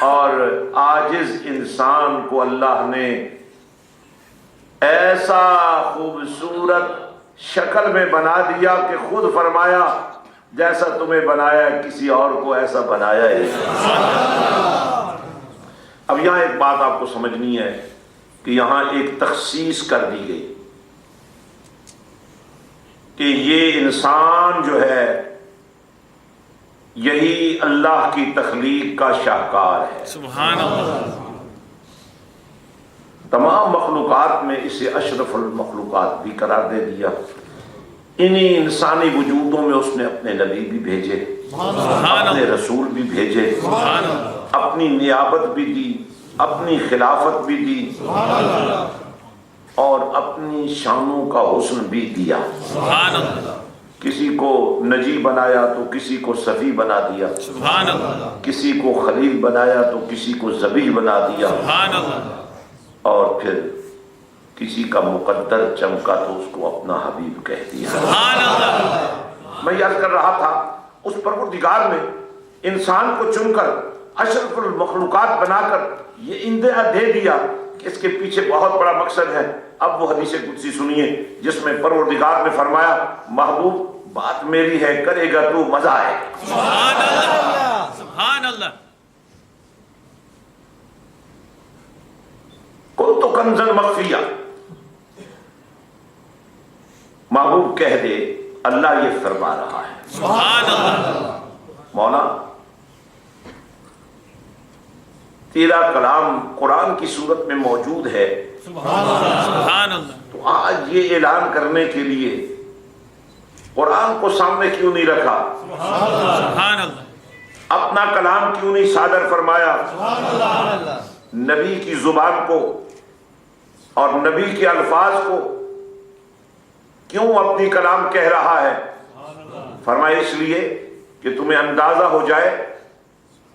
اور عاجز انسان کو اللہ نے ایسا خوبصورت شکل میں بنا دیا کہ خود فرمایا جیسا تمہیں بنایا کسی اور کو ایسا بنایا ہی۔ اب یہاں ایک بات آپ کو سمجھنی ہے کہ یہاں ایک تخصیص کر دی گئی کہ یہ انسان جو ہے یہی اللہ کی تخلیق کا شاہکار ہے۔ سبحان اللہ۔ تمام مخلوقات میں اسے اشرف المخلوقات بھی قرار دے دیا۔ انہی انسانی وجودوں میں اس نے اپنے نبی بھی بھیجے، اپنے رسول بھی بھیجے، اپنی نیابت بھی دی، اپنی خلافت بھی دی، اور اپنی شانوں کا حسن بھی دیا۔ سبحان اللہ۔ کسی کو نجی بنایا تو کسی کو صفی بنا دیا، سبحان اللہ۔ کسی کو خلیل بنایا تو کسی کو ذبیح بنا دیا، سبحان اللہ۔ اور پھر کسی کا مقدر چمکا تو اس کو اپنا حبیب کہہ دیا۔ سبحان اللہ۔ میں یاد کر رہا تھا اس پروردگار نے انسان کو چن کر اشرف المخلوقات بنا کر یہ اندیا دے دیا کہ اس کے پیچھے بہت بڑا مقصد ہے۔ اب وہ حدیث قدسی سنیے جس میں پروردگار نے فرمایا محبوب بات میری ہے، کرے گا تو مزہ آئے۔ سبحان اللہ۔ سبحان اللہ۔ کنت کنزا مخفیہ، محبوب کہہ دے اللہ یہ فرما رہا ہے۔ سبحان اللہ۔ مولا تیرا کلام قرآن کی صورت میں موجود ہے، سبحان اللہ۔ تو آج یہ اعلان کرنے کے لیے قرآن کو سامنے کیوں نہیں رکھا، سبحان اللہ۔ اپنا کلام کیوں نہیں صادر فرمایا، نبی کی زبان کو اور نبی کے الفاظ کو کیوں اپنی کلام کہہ رہا ہے؟ فرمایا اس لیے کہ تمہیں اندازہ ہو جائے،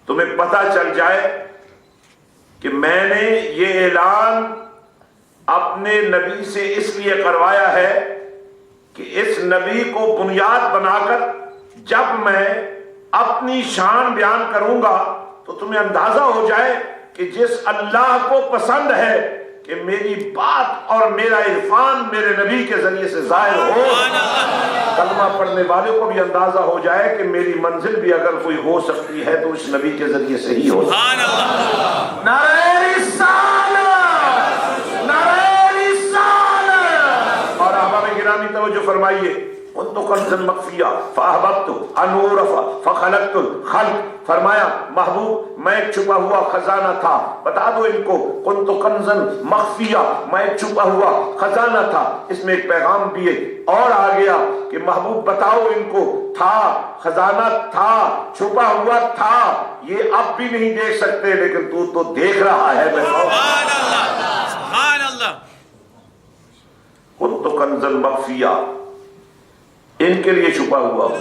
تمہیں پتہ چل جائے کہ میں نے یہ اعلان اپنے نبی سے اس لیے کروایا ہے کہ اس نبی کو بنیاد بنا کر جب میں اپنی شان بیان کروں گا تو تمہیں اندازہ ہو جائے کہ جس اللہ کو پسند ہے کہ میری بات اور میرا عرفان میرے نبی کے ذریعے سے ظاہر ہو، کلمہ پڑھنے والوں کو بھی اندازہ ہو جائے کہ میری منزل بھی اگر کوئی ہو سکتی ہے تو اس نبی کے ذریعے سے ہی ہو۔ نعرہ رسالت، نعرہ رسالت۔ اور احباب گرامی توجہ فرمائیے، کنت کنزا مخفیہ فاحببت ان اعرف فخلقت الخلق۔ فرمایا محبوب میں ایک چھپا ہوا خزانہ تھا، بتا دو ان کو کنت کنزا مخفیہ، میں ایک چھپا ہوا خزانہ تھا۔ اس میں ایک پیغام بھی ہے اور آ گیا کہ محبوب بتاؤ ان کو، تھا خزانہ، تھا چھپا ہوا تھا، یہ اب بھی نہیں دیکھ سکتے لیکن تو دیکھ رہا ہے۔ سبحان اللہ۔ سبحان اللہ۔ کنت کنزا مخفیہ، ان کے لیے چھپا ہوا ہوں،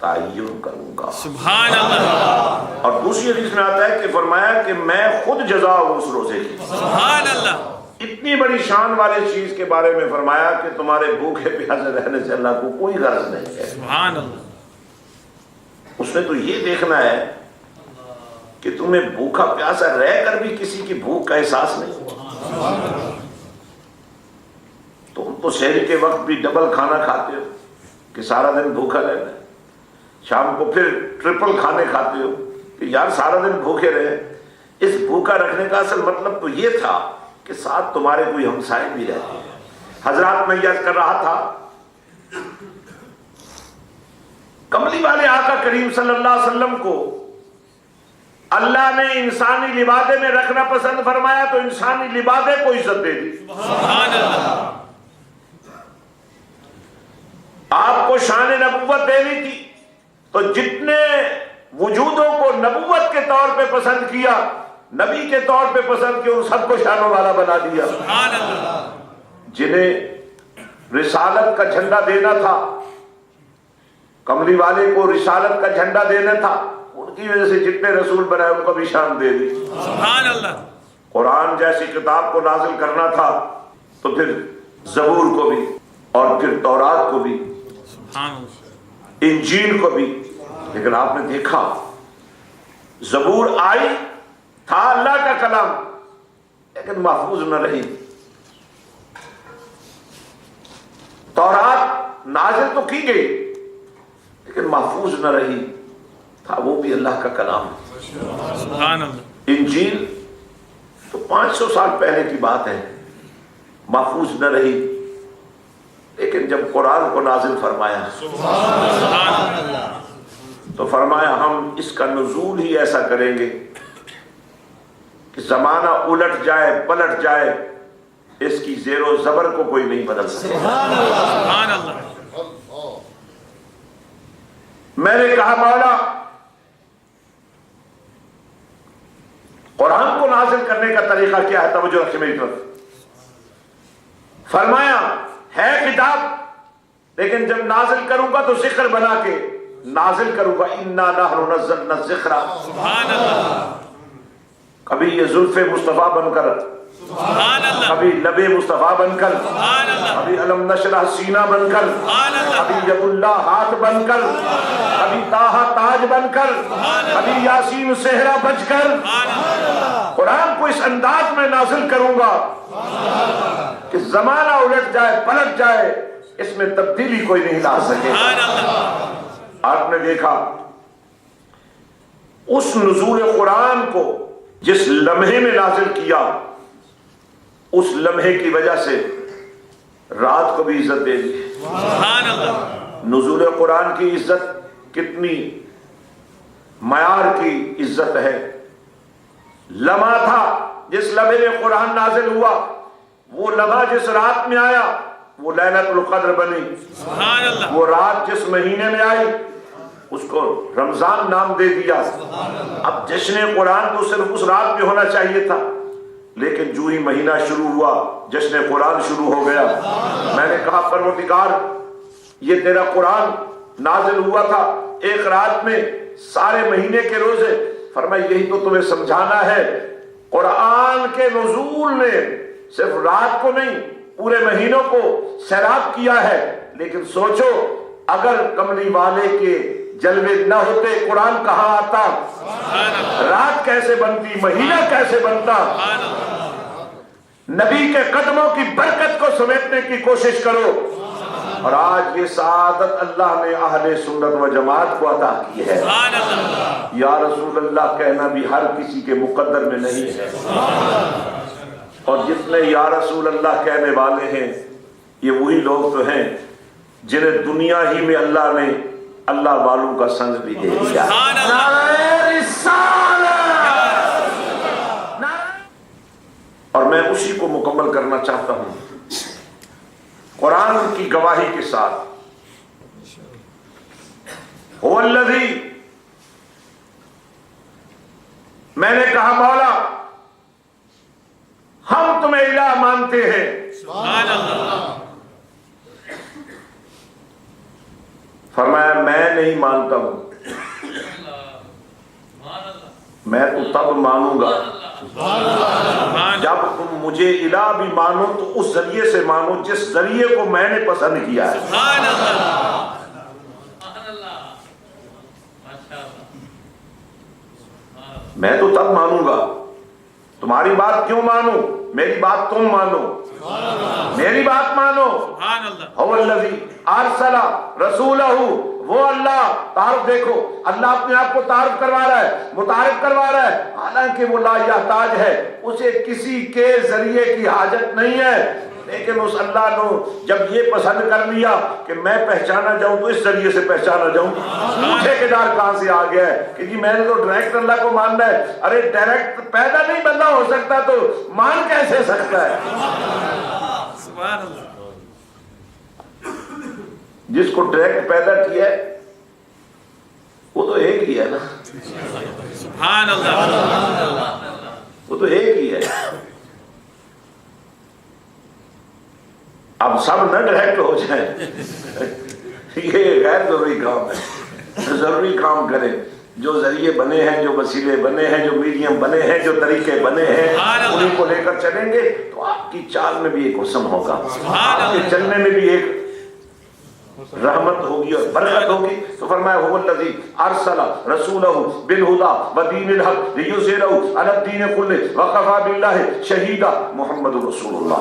تعین کروں گا۔ سبحان اللہ، اور دوسری حدیث میں آتا ہے کہ فرمایا کہ میں خود جزا ہوں اس روزے کی۔ سبحان اللہ، اتنی بڑی شان والی چیز کے بارے میں فرمایا کہ تمہارے بھوکے پیاسے رہنے سے اللہ کو کوئی غرض نہیں ہے۔ سبحان اللہ، اس نے تو یہ دیکھنا ہے کہ تمہیں بھوکا پیاسا رہ کر بھی کسی کی بھوک کا احساس نہیں ہوا۔ تم تو سحری کے وقت بھی ڈبل کھانا کھاتے ہو کہ سارا دن بھوکا رہنا ہے، شام کو پھر ٹرپل کھانے کھاتے ہو کہ یار سارا دن بھوکے رہے۔ اس بھوکا رکھنے کا اصل مطلب تو یہ تھا کہ ساتھ تمہارے کوئی ہمسائے بھی رہتے ہیں۔ حضرات میں یاد کر رہا تھا، کملی والے آقا کریم صلی اللہ علیہ وسلم کو اللہ نے انسانی لبادے میں رکھنا پسند فرمایا تو انسانی لبادے کو عزت دے دی۔ سبحان اللہ، آپ کو شان نبوت دینی تھی تو جتنے وجودوں کو نبوت کے طور پہ پسند کیا، نبی کے طور پہ پسند کیا، ان سب کو شانوں والا بنا دیا۔ سبحان اللہ، جنہیں رسالت کا جھنڈا دینا تھا، کملی والے کو رسالت کا جھنڈا دینا تھا، ان کی وجہ سے جتنے رسول بنائے ان کو بھی شان دے دی۔ سبحان اللہ، قرآن جیسی کتاب کو نازل کرنا تھا تو پھر زبور کو بھی اور پھر تورات کو بھی، سبحان اللہ، انجیل کو بھی۔ لیکن آپ نے دیکھا زبور آئی، تھا اللہ کا کلام، لیکن محفوظ نہ رہی۔ تورات نازل تو کی گئی لیکن محفوظ نہ رہی، تھا وہ بھی اللہ کا کلام۔ سبحان اللہ، انجیل تو 500 سال پہلے کی بات ہے، محفوظ نہ رہی، لیکن جب قرآن کو نازل فرمایا سبحان اللہ، تو فرمایا ہم اس کا نزول ہی ایسا کریں گے کہ زمانہ الٹ جائے پلٹ جائے، اس کی زیر و زبر کو کوئی نہیں بدل سکے۔ سبحان اللہ، میں نے کہا مولا قرآن کو نازل کرنے کا طریقہ کیا ہے؟ توجہ رکھیں میری طرف۔ فرمایا ہے کتاب، لیکن جب نازل کروں گا تو ذکر بنا کے نازل کروں گا، انا نحن نزلنا الذکر۔ سبحان اللہ، کبھی یہ زلف مصطفیٰ بن کر، سبحان اللہ، کبھی لب مصطفیٰ بن کر، سبحان اللہ، کبھی علم نشرح سینہ بن کر، سبحان اللہ، کبھی ید اللہ ہاتھ بن کر، کبھی طٰہٰ تاج بن کر، کبھی یاسین صحرا بج کر، سبحان اللہ، قرآن کو اس انداز میں نازل کروں گا کہ زمانہ الٹ جائے پلٹ جائے، اس میں تبدیلی کوئی نہیں لا سکے۔ سبحان اللہ، آپ نے دیکھا اس نزول قرآن کو جس لمحے میں نازل کیا، اس لمحے کی وجہ سے رات کو بھی عزت دے دی۔ سبحان اللہ، نزول قرآن کی عزت کتنی معیار کی عزت ہے۔ لمحہ تھا جس لمحے میں قرآن نازل ہوا، وہ لمحہ جس رات میں آیا وہ لیلۃ القدر بنی۔ سبحان اللہ، وہ رات جس مہینے میں آئی اس کو رمضان نام دے دیا۔ اب جشن قرآن تو صرف اس رات میں ہونا چاہیے تھا، لیکن جو ہی مہینہ شروع ہوا جشن قرآن شروع ہو گیا۔ میں نے کہا پروردگار یہ تیرا قرآن نازل ہوا تھا ایک رات میں، سارے مہینے کے روزے، فرمایا یہی تو تمہیں سمجھانا ہے، قرآن کے نزول نے صرف رات کو نہیں پورے مہینوں کو سیراب کیا ہے۔ لیکن سوچو اگر کملی والے کے جلوے نہ ہوتے قرآن کہاں آتا، رات کیسے بنتی، مہینہ کیسے بنتا۔ نبی کے قدموں کی برکت کو سمیٹنے کی کوشش کرو، اور آج یہ سعادت اللہ نے اہل سنت و جماعت کو عطا کی ہے۔ یا رسول اللہ کہنا بھی ہر کسی کے مقدر میں نہیں ہے، اور جتنے یا رسول اللہ کہنے والے ہیں یہ وہی لوگ تو ہیں جنہیں دنیا ہی میں اللہ نے اللہ والوں کا سنگ بھی دے دیا۔ اور میں اسی کو مکمل کرنا چاہتا ہوں قرآن کی گواہی کے ساتھ۔ هو الذی، میں نے کہا مولا ہم تمہیں الہ مانتے ہیں، سبحان اللہ، فرمایا میں نہیں مانتا مانتا ہوں، میں تو تب مانوں گا جب تم مجھے الہ بھی مانو تو اس ذریعے سے مانو جس ذریعے کو میں نے پسند کیا ہے۔ میں تو تب مانوں گا، تمہاری بات کیوں مانوں؟ میری بات تم مانو، میری بات مانو۔ هو الذی ارسل رسولہ، وہ اللہ، تعارف دیکھو، اللہ اپنے آپ کو تعارف کروا رہا ہے، متعارف کروا رہا ہے، حالانکہ وہ لا یحتاج ہے، اسے کسی کے ذریعے کی حاجت نہیں ہے، لیکن اس اللہ نے جب یہ پسند کر لیا کہ میں پہچانا جاؤں تو اس ذریعے سے پہچانا جاؤں۔ ٹھیکیدار کہاں سے آ گیا ہے کہ جی میں نے تو ڈائریکٹ اللہ کو ماننا ہے؟ ارے ڈائریکٹ پیدا نہیں بندہ ہو سکتا تو مان کیسے سکتا ہے؟ سبحان اللہ۔ جس کو ڈائریکٹ پیدا کیا ہے وہ تو ایک ہی ہے نا، سبحان اللہ۔ وہ تو ایک ہی ہے۔ اب سب نہ ڈائریکٹ ہو جائیں، یہ غیر ضروری کام ہے۔ ضروری کام کریں، جو ذریعے بنے ہیں، جو وسیلے بنے ہیں، جو میڈیم بنے ہیں، جو طریقے بنے ہیں، انہیں کو لے کر چلیں گے تو آپ کی چال میں بھی ایک حسن ہوگا، آپ کے چلنے میں بھی ایک رحمت ہوگی اور برکت ہوگی۔ تو فرمایا هو الذی ارسل رسولہ بالہدی ودین الحق لیظہرہ علی الدین کلہ وکفی باللہ شہیدا۔ محمد رسول اللہ،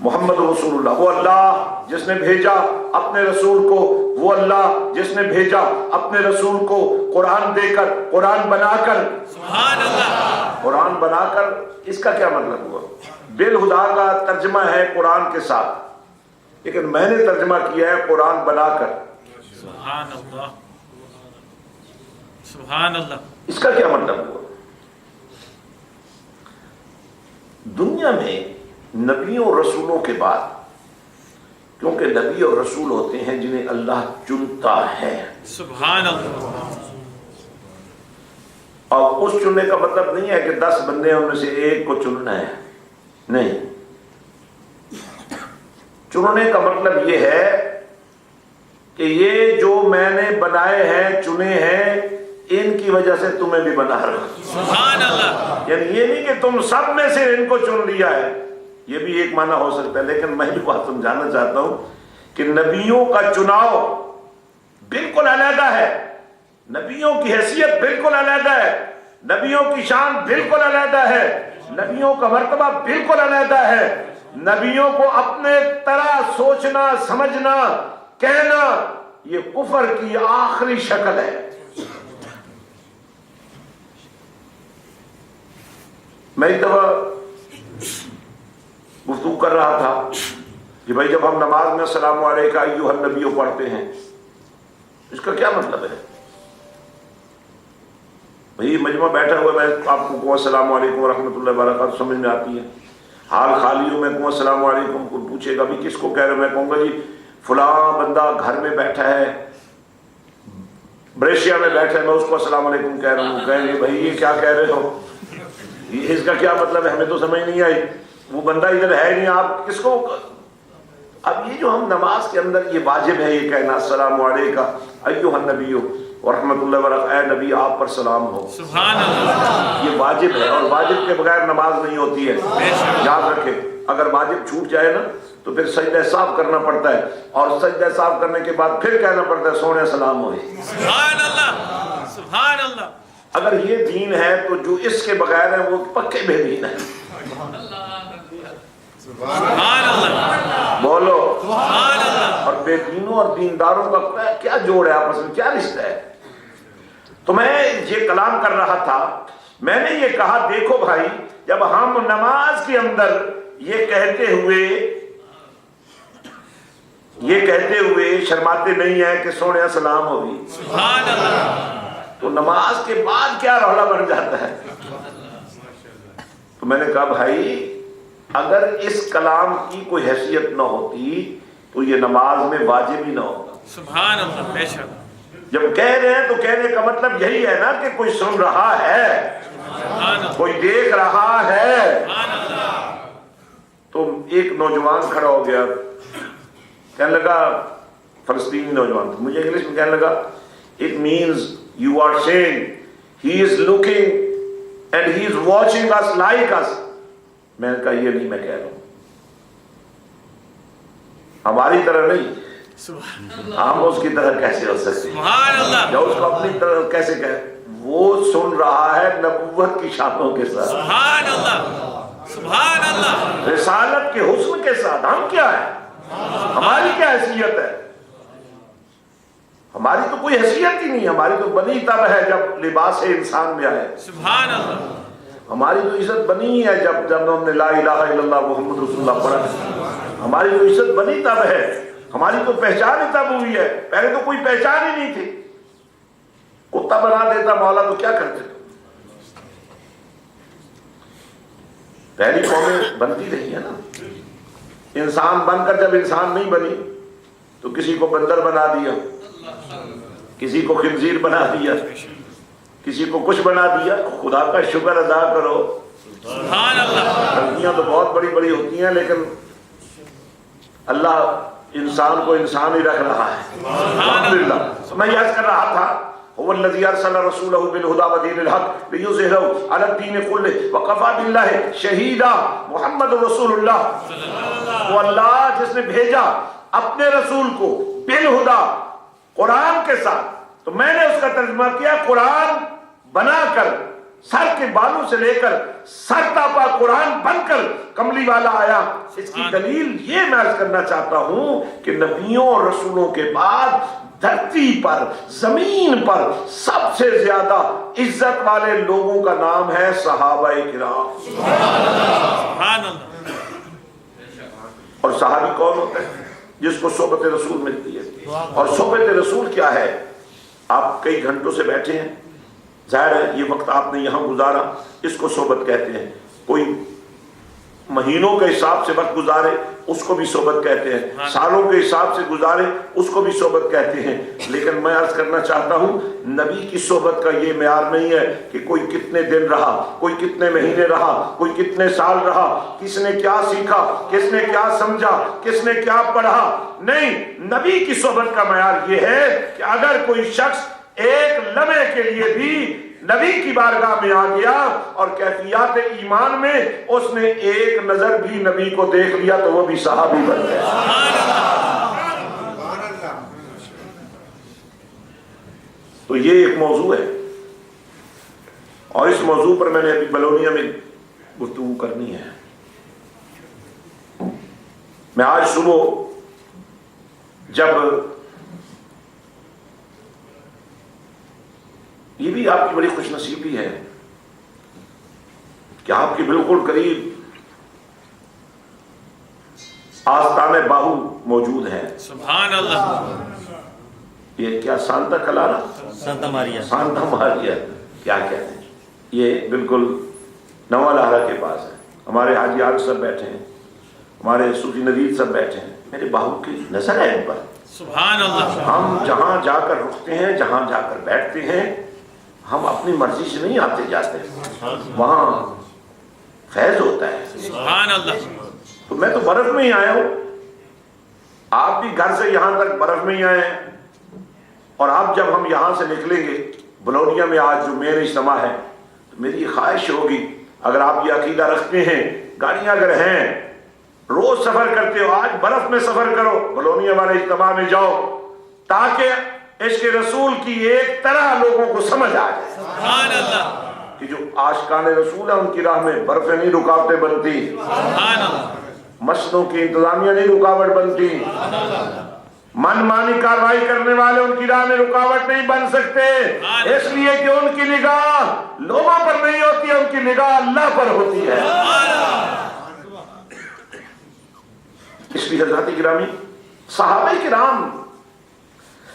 محمد رسول اللہ، وہ اللہ جس نے بھیجا اپنے رسول کو، وہ اللہ جس نے بھیجا اپنے رسول کو قرآن دے کر، قرآن بنا کر، سبحان اللہ، قرآن بنا کر۔ اس کا کیا مطلب ہوا؟ بالہدا کا ترجمہ ہے قرآن کے ساتھ، لیکن میں نے ترجمہ کیا ہے قرآن بنا کر۔ سبحان اللہ، سبحان اللہ۔ اس کا کیا مطلب ہوا؟ دنیا میں نبیوں اور رسولوں کے بعد، کیونکہ نبی اور رسول ہوتے ہیں جنہیں اللہ چنتا ہے، سبحان اللہ۔ اور اس چننے کا مطلب نہیں ہے کہ 10 بندے ہیں ان میں سے ایک کو چننا ہے، نہیں، چننے کا مطلب یہ ہے کہ یہ جو میں نے بنائے ہیں، چنے ہیں، ان کی وجہ سے تمہیں بھی بنا رہا ہوں۔ سبحان اللہ۔ یعنی یہ نہیں کہ تم سب میں سے ان کو چن لیا ہے، یہ بھی ایک معنی ہو سکتا ہے، لیکن میں بھی بات سمجھانا چاہتا ہوں کہ نبیوں کا چناؤ بالکل علیحدہ ہے، نبیوں کی حیثیت بالکل علیحدہ ہے، نبیوں کی شان بالکل علیحدہ ہے، نبیوں کا مرتبہ بالکل علیحدہ ہے۔ نبیوں کو اپنے طرح سوچنا، سمجھنا، کہنا، یہ کفر کی آخری شکل ہے۔ میں ایک دفعہ گفتگو کر رہا تھا کہ بھائی جب ہم نماز میں السلام علیکم ایھا النبی پڑھتے ہیں، اس کا کیا مطلب ہے؟ بھائی مجمع بیٹھا ہوا، میں آپ کو کہوں السلام علیکم ورحمۃ اللہ وبرکاتہ، سمجھ میں آتی ہے؟ حال خالی ہوں، میں کہوں السلام علیکم، کوئی پوچھے گا بھی کس کو کہہ رہے ہو، میں کہوں گا جی فلاں بندہ گھر میں بیٹھا ہے، بریشیا میں بیٹھا ہے، میں اس کو السلام علیکم کہہ رہا ہوں۔ کہیں گے بھائی یہ کیا کہہ رہے ہو، اس کا کیا مطلب ہے؟ ہمیں تو سمجھ نہیں آئی، وہ بندہ ادھر ہے نہیں، آپ کس کو؟ اب یہ جو ہم نماز کے اندر یہ واجب ہے یہ کہنا السلام علیکم ایھا النبی ورحمۃ اللہ وبرکاتہ، اے نبی آپ پر سلام ہو، سبحان اللہ۔ یہ واجب ہے، اور واجب کے بغیر نماز نہیں ہوتی ہے، یاد رکھیں۔ اگر واجب چھوٹ جائے نا تو پھر سجدہ صاف کرنا پڑتا ہے، اور سجدہ صاف کرنے کے بعد پھر کہنا پڑتا ہے سونے سلام ہوئے۔ سبحان اللہ، سبحان اللہ۔ اگر یہ دین ہے تو جو اس کے بغیر ہے وہ پکے بے دین ہے۔ سبحان اللہ، بولو سبحان اللہ۔ اور بے دینوں اور دینداروں کا کیا جوڑ ہے، آپس میں کیا رشتہ ہے؟ تو میں یہ کلام کر رہا تھا، میں نے یہ کہا دیکھو بھائی، جب ہم نماز کے اندر یہ کہتے ہوئے شرماتے نہیں ہیں کہ سونے سلام ہوگی، سبحان اللہ، تو نماز کے بعد کیا رولا بن جاتا ہے؟ تو میں نے کہا بھائی اگر اس کلام کی کوئی حیثیت نہ ہوتی تو یہ نماز میں واجب ہی نہ ہوتا۔ سبحان اللہ، بے شک۔ جب کہہ رہے ہیں تو کہنے کا مطلب یہی ہے نا کہ کوئی سن رہا ہے، کوئی دیکھ رہا ہے۔ تو ایک نوجوان کھڑا ہو گیا، کہنے لگا فلسطینی نوجوان تھا، مجھے انگلش میں کہنے لگا it means you are seeing he is looking and he is watching us like us. میں نے کہا یہ نہیں میں کہہ رہا ہوں، ہماری طرح نہیں، ہم اس کی طرح کیسے ہو سکتے ہیں، جو اس کو اپنی طرح کیسے کہے. وہ سن رہا ہے نبوت کی شانوں کے ساتھ، سبحان اللہ سبحان اللہ، رسالت کے حسن کے ساتھ. ہم کیا ہے، ہماری کیا حیثیت ہے؟ ہماری تو کوئی حیثیت ہی نہیں، ہماری تو بنی تب ہے جب لباس انسان میں آئے. سبحان اللہ، ہماری تو عزت بنی ہے جب ہم نے لا الہ الا اللہ محمد رسول اللہ پڑھا. ہماری تو عزت بنی تب ہے، ہماری تو پہچان ہی تب ہوئی ہے. پہلے تو کوئی پہچان ہی نہیں تھی. کتا بنا دیتا مولا تو کیا کرتے؟ پہلی قومیں بنتی رہی ہے نا. انسان بن کر جب انسان نہیں بنی تو کسی کو بندر بنا دیا، کسی کو خنزیر بنا دیا، کسی کو کچھ بنا دیا. خدا کا شکر ادا کرو. سبحان اللہ، غلطیاں تو بہت بڑی بڑی ہوتی ہیں لیکن اللہ انسان کو انسان ہی رکھ رہا ہے. الحمدللہ. میں یاد کر رہا تھا هو الذي ارسل رسوله بالهدى ودين الحق ليظهره على الدين كله وكفى بالله شهيدا. محمد رسول اللہ، وہ اللہ جس نے بھیجا اپنے رسول کو بالہدا، قرآن کے ساتھ. تو میں نے اس کا ترجمہ کیا قرآن بنا کر، سر کے بالوں سے لے کر سر تاپا قرآن بن کر کملی والا آیا. اس کی دلیل یہ میں عرض کرنا چاہتا ہوں کہ نبیوں اور رسولوں کے بعد دھرتی پر، زمین پر سب سے زیادہ عزت والے لوگوں کا نام ہے صحابہ کرام. سبحان اللہ. اور صحابی کون ہوتا ہے؟ جس کو صحبت رسول ملتی ہے. اور صحبت رسول کیا ہے؟ آپ کئی گھنٹوں سے بیٹھے ہیں، ظاہر ہے یہ وقت آپ نے یہاں گزارا، اس کو صحبت کہتے ہیں. کوئی مہینوں کے حساب سے وقت گزارے اس کو بھی صحبت کہتے ہیں، سالوں کے حساب سے گزارے اس کو بھی صحبت کہتے ہیں. لیکن میں عرض کرنا چاہتا ہوں نبی کی صحبت کا یہ معیار نہیں ہے کہ کوئی کتنے دن رہا، کوئی کتنے مہینے رہا، کوئی کتنے سال رہا، کس نے کیا سیکھا، کس نے کیا سمجھا، کس نے کیا پڑھا. نہیں، نبی کی صحبت کا معیار یہ ہے کہ اگر کوئی شخص ایک لمحے کے لیے بھی نبی کی بارگاہ میں آ گیا اور کیفیات ایمان میں اس نے ایک نظر بھی نبی کو دیکھ لیا تو وہ بھی صحابی بن گیا. تو یہ ایک موضوع ہے اور اس موضوع پر میں نے ابھی بلونیا میں گفتگو کرنی ہے. میں آج صبح جب یہ بھی آپ کی بڑی خوش نصیبی ہے کہ آپ کے بالکل قریب آستان باہو موجود ہے. سبحان اللہ. یہ کیا سانتا کلارا، سانتا ماریا، سانتا ماریا کیا کہتے ہیں، یہ بالکل نواں لہرا کے پاس ہے. ہمارے حاجی عارف سب بیٹھے ہیں، ہمارے صوفی ندید سب بیٹھے ہیں. میرے باہو کی نظر ہے ان پر. سبحان اللہ. ہم جہاں جا کر رکتے ہیں، جہاں جا کر بیٹھتے ہیں، ہم اپنی مرضی سے نہیں آتے جاتے، وہاں فیض ہوتا ہے. سبحان اللہ. تو میں تو برف میں ہی آیا ہوں، آپ بھی گھر سے یہاں تک برف میں ہی آئے ہیں. اور اب جب ہم یہاں سے نکلیں گے بلونیا میں آج جو مین اجتماع ہے، تو میری خواہش ہوگی اگر آپ یہ عقیدہ رکھتے ہیں، گاڑیاں اگر ہیں، روز سفر کرتے ہو، آج برف میں سفر کرو، بلونیا والے اجتماع میں جاؤ تاکہ عشق رسول کی ایک طرح لوگوں کو سمجھ آ جائے. سبحان اللہ. کہ جو عاشقان رسول ہیں ان کی راہ میں برفیں نہیں رکاوٹیں بنتی، سبحان اللہ. مسجدوں کی انتظامیہ نہیں رکاوٹ بنتی، من مانی کاروائی کرنے والے ان کی راہ میں رکاوٹ نہیں بن سکتے، اس لیے کہ ان کی نگاہ لوگوں پر نہیں ہوتی ہے، ان کی نگاہ اللہ پر ہوتی ہے. اس لیے حضرات گرامی، صحابہ کرام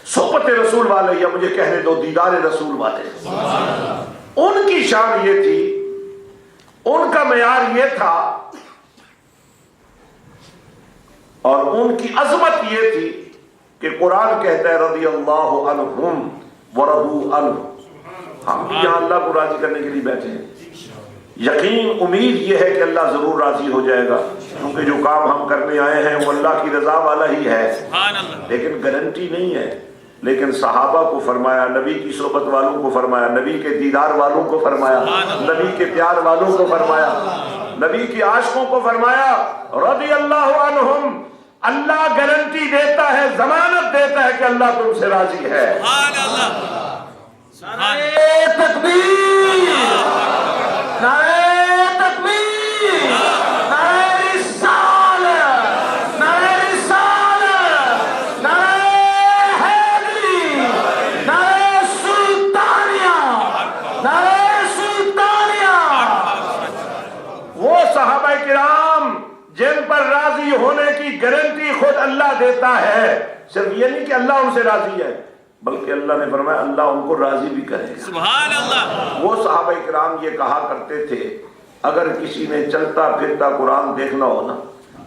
صحبت رسول والے، یا مجھے کہنے دو دیدار رسول والے، ان کی شان یہ تھی، ان کا معیار یہ تھا اور ان کی عظمت یہ تھی کہ قرآن کہتا ہے رضی اللہ عنہم ورضوا عنہ. ہم بھی یہاں اللہ کو راضی کرنے کے لیے بیٹھے ہیں. یقین امید یہ ہے کہ اللہ ضرور راضی ہو جائے گا. کیونکہ جو کام ہم کرنے آئے ہیں وہ اللہ کی رضا والا ہی ہے، سبحان اللہ، لیکن گارنٹی نہیں ہے۔ لیکن صحابہ کو فرمایا، نبی کی صحبت والوں کو فرمایا، نبی کے دیدار والوں کو فرمایا، نبی کے پیار والوں کو فرمایا، نبی کی عاشقوں کو فرمایا رضی اللہ عنہم، اللہ گارنٹی دیتا ہے، ضمانت دیتا ہے کہ اللہ تم سے راضی ہے۔ سبحان اللہ، سبحان اللہ، نعرہ تکبیر، نعرہ تکبیر، نعرہ رسالت، نعرہ رسالت، نعرہ حیدری، نعرہ سلطانیہ، نعرہ سلطانیہ۔ وہ صحابہ کرام جن پر راضی ہونے کی گارنٹی خود اللہ دیتا ہے، صرف یہ نہیں کہ اللہ ان سے راضی ہے، بلکہ اللہ نے فرمایا اللہ ان کو راضی بھی کرے گا۔ سبحان اللہ، وہ صحابہ کرام یہ کہا کرتے تھے اگر کسی نے چلتا پھرتا قرآن دیکھنا ہو نا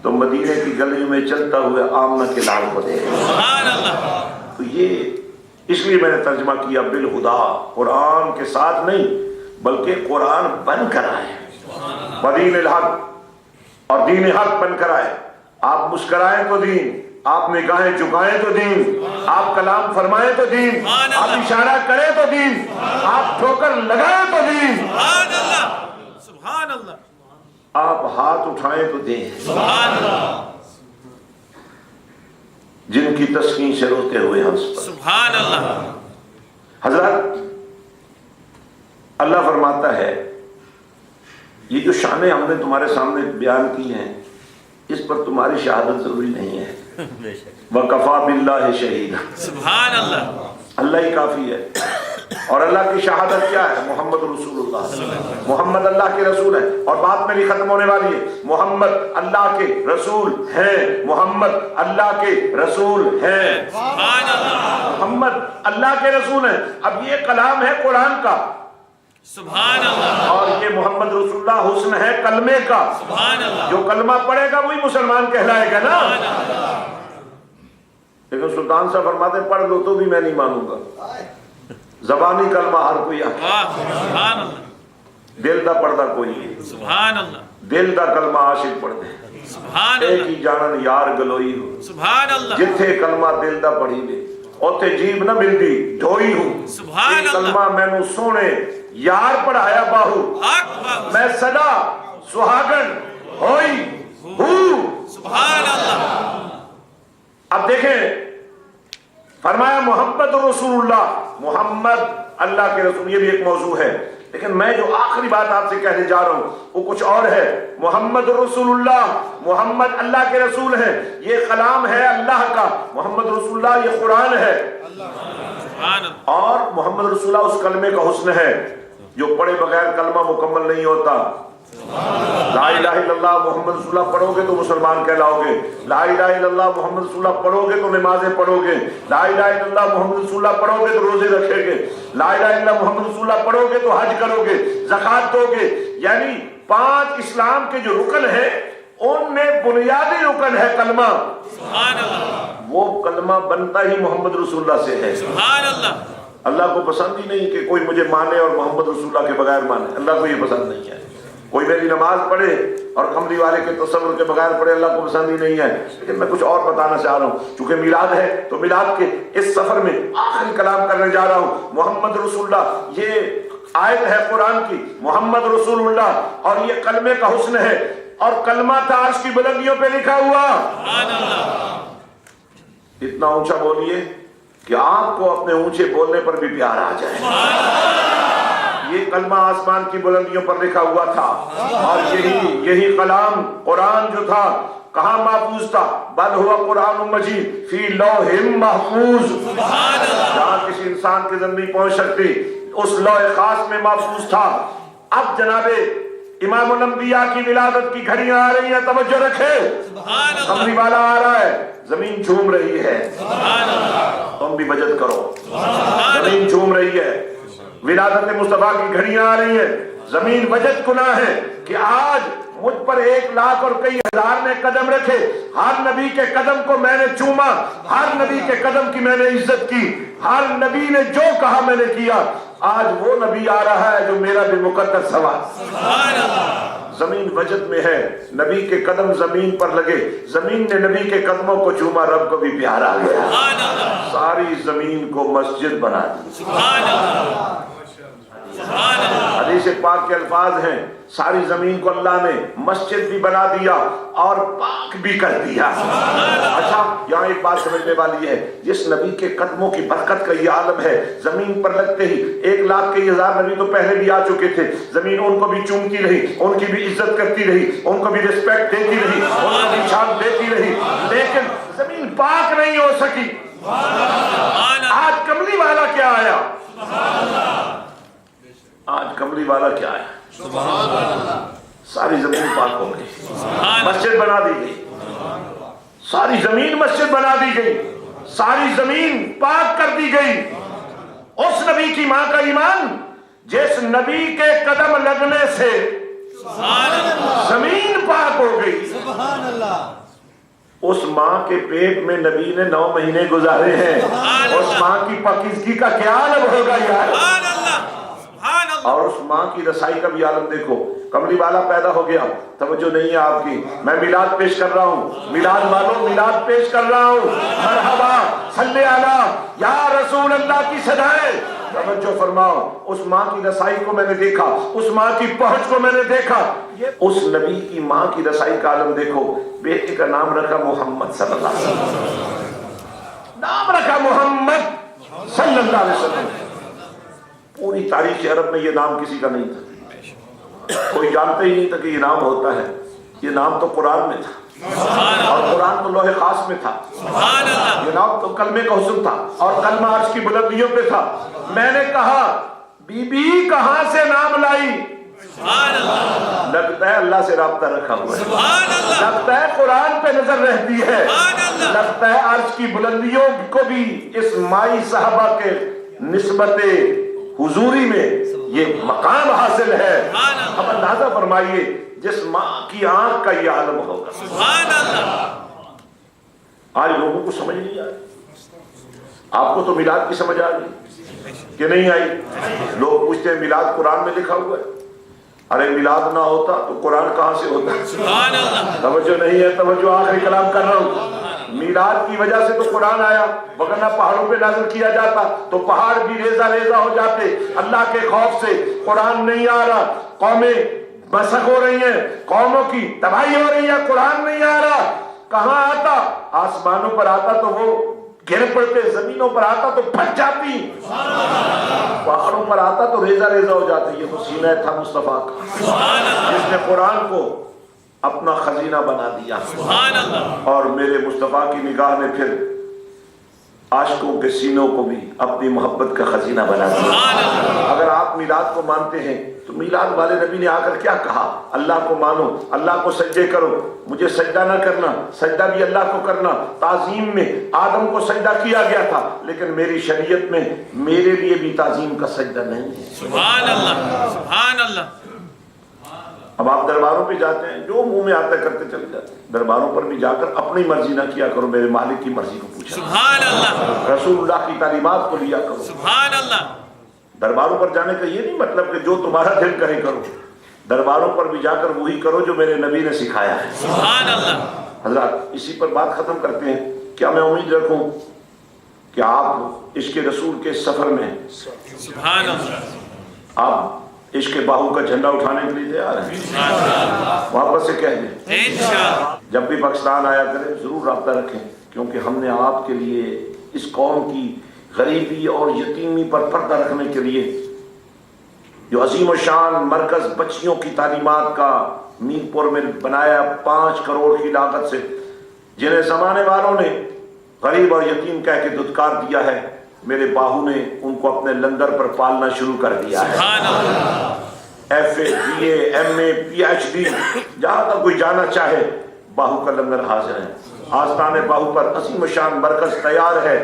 تو مدینے کی گلیوں میں چلتا ہوئے آمنہ کے لال کو دیکھے۔ سبحان اللہ، تو یہ اس لیے میں نے ترجمہ کیا بالہدا، قرآن کے ساتھ نہیں بلکہ قرآن بن کر آئے، بدین الحق اور دین حق بن کر آئے۔ آپ مسکرائیں تو دین، آپ نگاہیں جھکائیں تو دین، آپ کلام فرمائیں تو دین، آپ اشارہ کریں تو دین، آپ ٹھوکر لگائیں تو دین، سبحان اللہ، سبحان اللہ، آپ ہاتھ اٹھائیں تو دین۔ سبحان اللہ، جن کی تسکین سے روتے ہوئے ہنس پر۔ سبحان اللہ، حضرت اللہ فرماتا ہے یہ جو شانیں ہم نے تمہارے سامنے بیان کی ہیں اس پر تمہاری شہادت ضروری نہیں ہے۔ وَكَفَى بِاللَّهِ شَهِيدًا، سبحان اللہ، اللہ ہی کافی ہے۔ اور اللہ کی شہادت کیا ہے؟ محمد رسول اللہ، محمد اللہ کے رسول ہے۔ اور بات میری ختم ہونے والی ہے، محمد اللہ کے رسول ہیں، محمد اللہ کے رسول ہیں، سبحان اللہ، محمد اللہ کے رسول ہیں۔ اب یہ کلام ہے قرآن کا سبحان اللہ، اور یہ محمد رسول اللہ حسن ہے کلمے کا۔ سبحان اللہ، جو کلمہ پڑھے گا وہی مسلمان کہلائے گا نا۔ لیکن سلطان صاحب فرماتے ہیں پڑھ لو تو بھی میں نہیں مانوں گا، زبانی کلمہ ہر کوئی آتا، واہ، سبحان اللہ، دل دا پڑھدا کوئی نہیں، سبحان اللہ، دل دا کلمہ عاشق پڑھ دے، سبحان ایک اللہ، ہی جانن یار گلوئی ہو، سبحان اللہ، جتھے کلمہ دل دا پڑھی دے اوتھے جیب نہ ملدی ڈھوئی ہوں۔ سبحان یہ اللہ، کلمہ مینوں سونے یار پڑھایا باہو، حق بات، میں صدا سہاگن ہوئی ہوں۔ سبحان اللہ، اب دیکھیں فرمایا محمد رسول اللہ، محمد اللہ کے رسول، یہ بھی ایک موضوع ہے، لیکن میں جو آخری بات آپ سے کہنے جا رہا ہوں وہ کچھ اور ہے۔ محمد رسول اللہ، محمد اللہ کے رسول ہیں، یہ کلام ہے اللہ کا، محمد رسول اللہ یہ قرآن ہے، سبحان اللہ، اور محمد رسول اللہ اس کلمے کا حسن ہے جو پڑھے بغیر کلمہ مکمل نہیں ہوتا۔ لا الہ الا اللہ محمد رسول اللہ پڑھو گے تو مسلمان کہلاؤ گے، لا الہ الا اللہ محمد رسول اللہ پڑھو گے تو نمازیں پڑھو گے، لا الہ الا اللہ محمد رسول اللہ پڑھو گے تو روزے رکھیں گے، لا الہ الا اللہ محمد رسول اللہ پڑھو گے تو حج کرو گے، زکوٰۃ دو گے۔ یعنی 5 اسلام کے جو رکن ہیں ان میں بنیادی رکن ہے کلمہ، سبحان اللہ، وہ کلمہ بنتا ہی محمد رسول اللہ سے ہے۔ سبحان اللہ، اللہ کو پسند ہی نہیں کہ کوئی مجھے مانے اور محمد رسول اللہ کے بغیر مانے، اللہ کو یہ پسند نہیں ہے۔ کوئی میری نماز پڑھے اور کملی والے کے تصور کے بغیر پڑھے، اللہ کو پسند ہی نہیں ہے۔ لیکن میں کچھ اور بتانا چاہ رہا ہوں، چونکہ میلاد ہے تو میلاد کے اس سفر میں آخری کلام کرنے جا رہا ہوں۔ محمد رسول اللہ یہ آیت ہے قرآن کی، محمد رسول اللہ، اور یہ کلمے کا حسن ہے، اور کلمہ تھا عرش کی بلندیوں پہ لکھا ہوا۔ سبحان اللہ، اتنا اونچا بولیے کہ آپ کو اپنے اونچے بولنے پر بھی پیار آ جائے۔ یہ کلمہ آسمان کی بلندیوں پر لکھا ہوا تھا، اور یہی کلام قرآن جو تھا کہاں محفوظ تھا؟ بل ہوا قرآن مجید فی لوح محفوظ، جہاں کسی انسان کی ذہن نہیں پہنچ سکتی اس لوح خاص میں محفوظ تھا۔ اب جناب امام الانبیاء کی ولادت کی گھڑیاں آ رہی ہیں، توجہ رکھے، کملی والا آ رہا ہے، زمین جھوم رہی ہے، تم بھی بجت کرو، زمین جھوم رہی ہے، ولادت مصطفیٰ کی گھڑیاں آ رہی ہیں، زمین وجد کنا ہے کہ آج مجھ پر 1 لاکھ اور کئی ہزار نے قدم رکھے، ہر نبی کے قدم کو میں نے چوما، ہر نبی کے قدم کی میں نے عزت کی، ہر نبی نے جو کہا میں نے کیا۔ آج وہ نبی آ رہا ہے جو میرا بھی مقدس سوال، زمین وجد میں ہے، نبی کے قدم زمین پر لگے، زمین نے نبی کے قدموں کو چوما، رب کو بھی پیار آ گیا، ساری زمین کو مسجد بنا دی۔ حدیث پاک کے الفاظ ہیں، ساری زمین کو اللہ نے مسجد بھی بنا دیا اور پاک بھی کر دیا۔ اچھا یہاں ایک بات سمجھنے والی ہے، جس نبی کے قدموں کی برکت کا یہ عالم ہے، زمین پر لگتے ہی 1,00,000 نبی تو پہلے بھی آ چکے تھے، زمین ان کو بھی چومتی رہی، ان کی بھی عزت کرتی رہی، ان کو بھی رسپیکٹ دیتی رہی، ان کو بھی شان دیتی رہی، لیکن زمین پاک نہیں ہو سکی۔ آج کملی والا کیا آیا؟ آج کملی والا کیا ہے؟ ساری زمین پاک ہو گئی، مسجد بنا دی گئی، ساری زمین مسجد بنا دی گئی، ساری زمین پاک کر دی گئی۔ اس نبی کی ماں کا ایمان جس نبی کے قدم لگنے سے زمین پاک ہو گئی، اس ماں کے پیٹ میں نبی نے 9 مہینے گزارے ہیں، اس ماں کی پاکیزگی کا کیا عالم ہوگا یار؟ اور اس ماں کی رسائی کا بھی عالم دیکھو۔ کملی والا پیدا ہو گیا، توجہ نہیں ہے آپ کی، میں میلاد پیش کر رہا ہوں، میلاد والوں میلاد پیش کر رہا ہوں، مرحبا صلی علی یا رسول اللہ کی صدائے، توجہ فرماؤ۔ اس ماں کی رسائی کو میں نے دیکھا، اس ماں کی پہنچ کو میں نے دیکھا، اس نبی کی ماں کی رسائی کا عالم دیکھو۔ بیٹے کا نام رکھا محمد صلی اللہ علیہ وسلم، نام رکھا محمد صلی اللہ علیہ وسلم۔ پوری تاریخ عرب میں یہ نام کسی کا نہیں تھا، کوئی جانتا ہی نہیں تھا کہ یہ نام ہوتا ہے۔ یہ نام تو قرآن میں تھا، اور قرآن تو لوح خاص میں تھا، یہ نام تو کلمے کا حسن تھا، اور کلمہ عرش کی بلندیوں پہ تھا۔ میں نے کہا بی بی کہاں سے نام لائی؟ لگتا ہے اللہ سے رابطہ رکھا ہوا ہے، لگتا ہے قرآن پہ نظر رہتی ہے، لگتا ہے عرش کی بلندیوں کو بھی اس مائی صحابہ کے نسبت حضوری میں یہ مقام حاصل ہے۔ اب اندازہ فرمائیے جس ماں کی آنکھ کا یہ عالم ہوگا۔ آج لوگوں کو سمجھ نہیں آئی، آپ کو تو میلاد کی سمجھ آ گئی کہ نہیں آئی؟ لوگ پوچھتے ہیں میلاد قرآن میں لکھا ہوا ہے، ارے میلاد نہ ہوتا تو قرآن کہاں سے ہوتا؟ توجہ نہیں ہے، توجہ آخری کلام کر رہا ہوں۔ میلاد کی وجہ سے تو قرآن آیا، وگرنہ پہاڑوں پہ نازل کیا جاتا تو پہاڑ بھی ریزہ ریزہ ہو جاتے۔ اللہ کے خوف سے قرآن نہیں آ رہا، قومیں مسخ ہو رہی ہیں، قوموں کی تباہی ہو رہی ہے، قرآن نہیں آ رہا۔ کہاں آتا؟ آسمانوں پر آتا تو وہ گر پڑتے، زمینوں پر آتا تو پھٹ جاتی، پہاڑوں پر آتا تو ریزہ ریزہ ہو جاتی۔ یہ تو سینہ تھا مصطفیٰ کا، جس نے قرآن کو اپنا خزینہ بنا دیا، اور میرے مصطفیٰ کی نگاہ نے پھر عاشقوں کے سینوں کو بھی اپنی محبت کا خزینہ بنا دیا۔ اگر آپ میلاد کو مانتے ہیں تو میلاد والے نبی نے آ کر کیا کہا؟ اللہ کو مانو، اللہ کو سجدے کرو، مجھے سجدہ نہ کرنا، سجدہ بھی اللہ کو کرنا۔ تعظیم میں آدم کو سجدہ کیا گیا تھا، لیکن میری شریعت میں میرے لیے بھی تعظیم کا سجدہ نہیں ہے۔ سبحان اللہ، سبحان اللہ۔ اب آپ درباروں پہ جاتے ہیں، جو منہ میں آتا ہے کرتے چلے جاتے ہیں۔ درباروں پر بھی جا کر اپنی مرضی نہ کیا کرو، میرے مالک کی مرضی کو پوچھا، سبحان اللہ، رسول اللہ کی تعلیمات کو لیا کرو۔ سبحان اللہ۔ درباروں پر جانے کا یہ نہیں مطلب کہ جو تمہارا دل کرے کرو، درباروں پر بھی جا کر وہی کرو جو میرے نبی نے سکھایا ہے۔ سبحان اللہ۔ حضرات اسی پر بات ختم کرتے ہیں۔ کیا میں امید رکھوں کہ آپ عشق رسول کے سفر میں سبحان اللہ، آپ عشق باہو کا جھنڈا اٹھانے کے لیے تیار ہیں؟ واپس سے کہہ دیں، انشاءاللہ۔ جب بھی پاکستان آیا کریں ضرور رابطہ رکھیں، کیونکہ ہم نے آپ کے لیے اس قوم کی غریبی اور یتیمی پر پردہ رکھنے کے لیے جو عظیم و شان مرکز بچیوں کی تعلیمات کا میر پور میں بنایا 5 کروڑ کی لاگت سے، جنہیں زمانے والوں نے غریب اور یتیم کہہ کے دھتکار دیا ہے، میرے باہو نے ان کو اپنے لنگر پر پالنا شروع کر دیا ہے۔ سبحان اللہ۔ F A, B A, M A, P H D, جہاں تک کوئی جانا چاہے باہو کا لنگر حاضر ہے۔ آستان باہو پر عظیم و شان مرکز تیار ہے،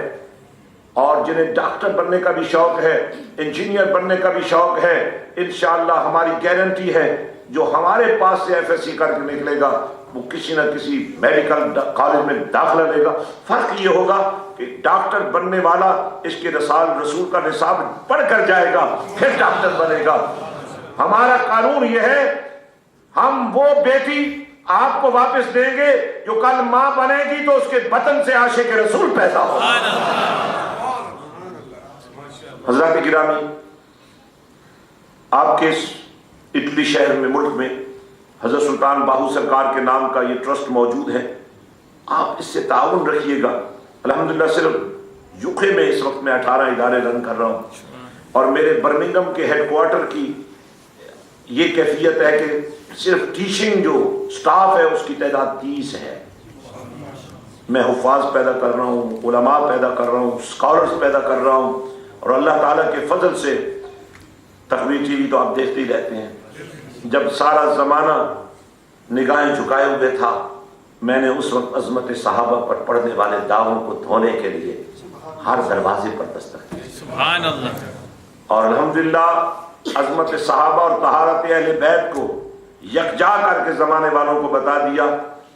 اور جنہیں ڈاکٹر بننے کا بھی شوق ہے، انجینئر بننے کا بھی شوق ہے، انشاءاللہ ہماری گارنٹی ہے جو ہمارے پاس سے ایف ایس سی کر کے نکلے گا وہ کسی نہ کسی میڈیکل کالج میں داخلہ لے گا۔ فرق یہ ہوگا کہ ڈاکٹر بننے والا اس کے رسول کا نصاب پڑھ کر جائے گا، پھر ڈاکٹر بنے گا۔ ہمارا قانون یہ ہے ہم وہ بیٹی آپ کو واپس دیں گے جو کل ماں بنے گی تو اس کے بطن سے عاشق رسول پیدا ہو. حضرات گرامی، آپ کے اس اٹلی شہر میں، ملک میں حضرت سلطان باہو سرکار کے نام کا یہ ٹرسٹ موجود ہے. آپ اس سے تعاون رکھیے گا. الحمدللہ صرف یوکے میں اس وقت میں 18 ادارے رن کر رہا ہوں، اور میرے برمنگم کے ہیڈ کوارٹر کی یہ کیفیت ہے کہ صرف ٹیچنگ جو سٹاف ہے اس کی تعداد 30 ہے. میں حفاظ پیدا کر رہا ہوں، علماء پیدا کر رہا ہوں، اسکالرز پیدا کر رہا ہوں، اور اللہ تعالیٰ کے فضل سے تقوی ٹی وی تو آپ دیکھتے ہی رہتے ہیں. جب سارا زمانہ نگاہیں جھکائے ہوئے تھا، میں نے اس وقت عظمت صحابہ پر پڑنے والے داغوں کو دھونے کے لیے ہر دروازے پر دستک دی. سبحان اللہ. اور الحمدللہ عظمت صحابہ اور طہارت اہل بیت کو یکجا کر کے زمانے والوں کو بتا دیا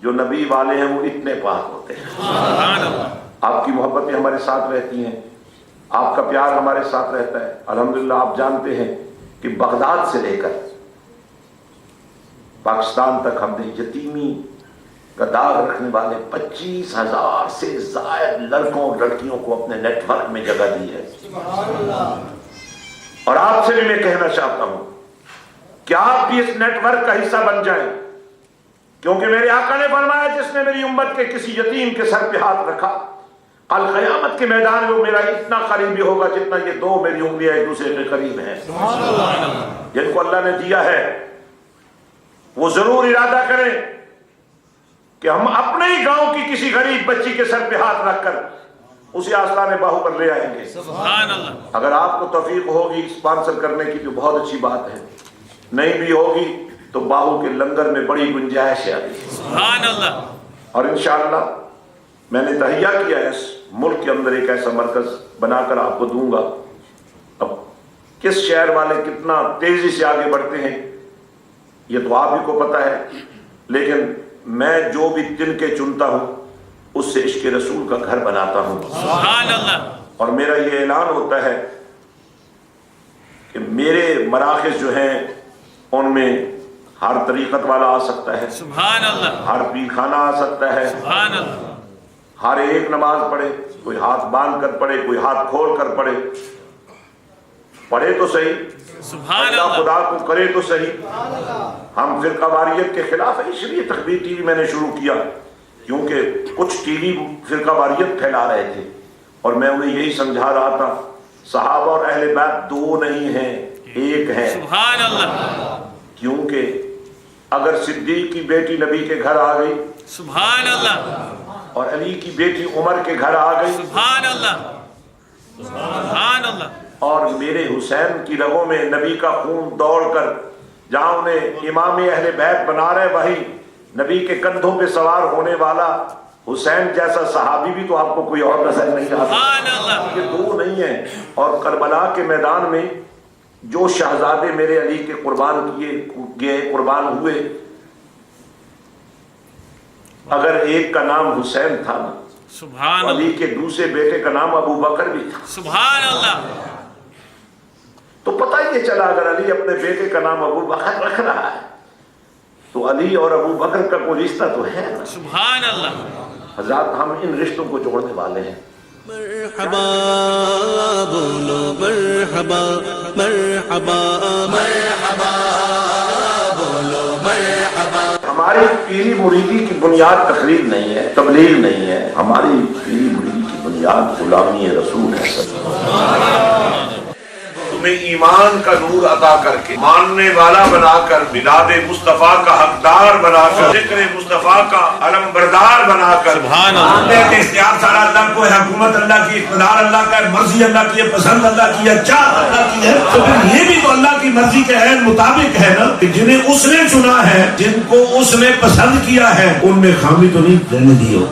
جو نبی والے ہیں وہ اتنے پاک ہوتے ہیں. سبحان اللہ. آپ کی محبتیں ہمارے ساتھ رہتی ہیں، آپ کا پیار ہمارے ساتھ رہتا ہے. الحمدللہ آپ جانتے ہیں کہ بغداد سے لے کر پاکستان تک ہم نے یتیمی کا داغ رکھنے والے 25,000 سے زائد لڑکوں اور لڑکیوں کو اپنے نیٹ ورک میں جگہ دی ہے. اور آپ سے بھی میں کہنا چاہتا ہوں کہ آپ بھی اس نیٹ ورک کا حصہ بن جائیں، کیونکہ میرے آقا نے فرمایا جس نے میری امت کے کسی یتیم کے سر پہ ہاتھ رکھا، کل قیامت کے میدان میں وہ میرا اتنا قریبی ہوگا جتنا یہ دو میری انگلیاں ایک دوسرے کے قریب ہیں. جن کو اللہ نے دیا ہے وہ ضرور ارادہ کریں کہ ہم اپنے ہی گاؤں کی کسی غریب بچی کے سر پہ ہاتھ رکھ کر اسے آستانے باہو پر لے آئیں گے. سبحان اللہ. اگر آپ کو توفیق ہوگی اسپانسر کرنے کی تو بہت اچھی بات ہے، نہیں بھی ہوگی تو باہو کے لنگر میں بڑی گنجائش ہے ابھی. سبحان اللہ. اور انشاءاللہ میں نے تہیہ کیا ہے اس ملک کے اندر ایک ایسا مرکز بنا کر آپ کو دوں گا. اب کس شہر والے کتنا تیزی سے آگے بڑھتے ہیں یہ تو آپ ہی کو پتا ہے، لیکن میں جو بھی دن کے چنتا ہوں اس سے عشق رسول کا گھر بناتا ہوں. سبحان اللہ. اور میرا یہ اعلان ہوتا ہے کہ میرے مراکز جو ہیں ان میں ہر طریقت والا آ سکتا ہے، سبحان اللہ. ہر پیر خانہ آ سکتا ہے، سبحان اللہ. ہر ایک نماز پڑھے، کوئی ہاتھ باندھ کر پڑھے، کوئی ہاتھ کھول کر پڑھے، پڑھے تو صحیح، سبحان اللہ اللہ. خدا کو کرے تو صحیح. ہم فرقہ واریت کے خلاف ہے، اس لیے تقوی ٹی وی میں نے شروع کیا کیونکہ کچھ ٹی وی فرقہ واریت پھیلا رہے تھے، اور میں انہیں یہی سمجھا رہا تھا صحابہ اور اہل بیت دو نہیں ہیں، ایک ہیں. سبحان اللہ. کیونکہ اگر صدیق کی بیٹی نبی کے گھر آ گئی، سبحان اللہ. اور علی کی بیٹی عمر کے گھر آ گئی، سبحان اللہ. سبحان اللہ. اور میرے حسین کی رگوں میں نبی کا خون دوڑ کر جہاں انہیں امام اہل بیت بنا رہے، وہی نبی کے کندھوں پہ سوار ہونے والا حسین جیسا صحابی بھی تو آپ کو کوئی اور نظر نہیں آتا. سبحان اللہ. یہ دو نہیں ہیں. اور کربلا کے میدان میں جو شہزادے میرے علی کے قربان کیے گئے، قربان ہوئے، اگر ایک کا نام حسین تھا نا، سبحان علی اللہ. کے دوسرے بیٹے کا نام ابو بکر بھی تھا. سبحان اللہ. تو پتہ ہی چلا اگر علی اپنے بیٹے کا نام ابو بکر رکھ رہا ہے تو علی اور ابو بکر کا کوئی رشتہ تو ہے نا. سبحان اللہ. حضرات ہم ان رشتوں کو جوڑنے والے ہیں. مرحبا بولو مرحبا مرحبا مرحبا بولو مرحبا. ہماری پیری مریدی کی بنیاد تقلید نہیں ہے، تبلیغ نہیں ہے. ہماری پیری مریدی کی بنیاد غلامی رسول ہے. تمہیں ایمان کا نور عطا کر کے، ماننے والا بنا کر، ملاد مصطفیٰ کا حقدار بنا کر، ذکر مصطفیٰ کا علم بردار بنا کر، سبحان اللہ. مانتے کہ اختیار سارا اللہ کو ہے، حکومت اللہ کی، اقتدار اللہ کا ہے، مرضی اللہ کی ہے، پسند اللہ کی ہے، چاہت اللہ کی ہے. تو پھر یہ بھی تو اللہ کی مرضی کے ہے، مطابق ہے نا، کہ جنہیں اس نے چنا ہے، جن کو اس نے پسند کیا ہے، ان میں خامی تو نہیں رہنے دی ہو.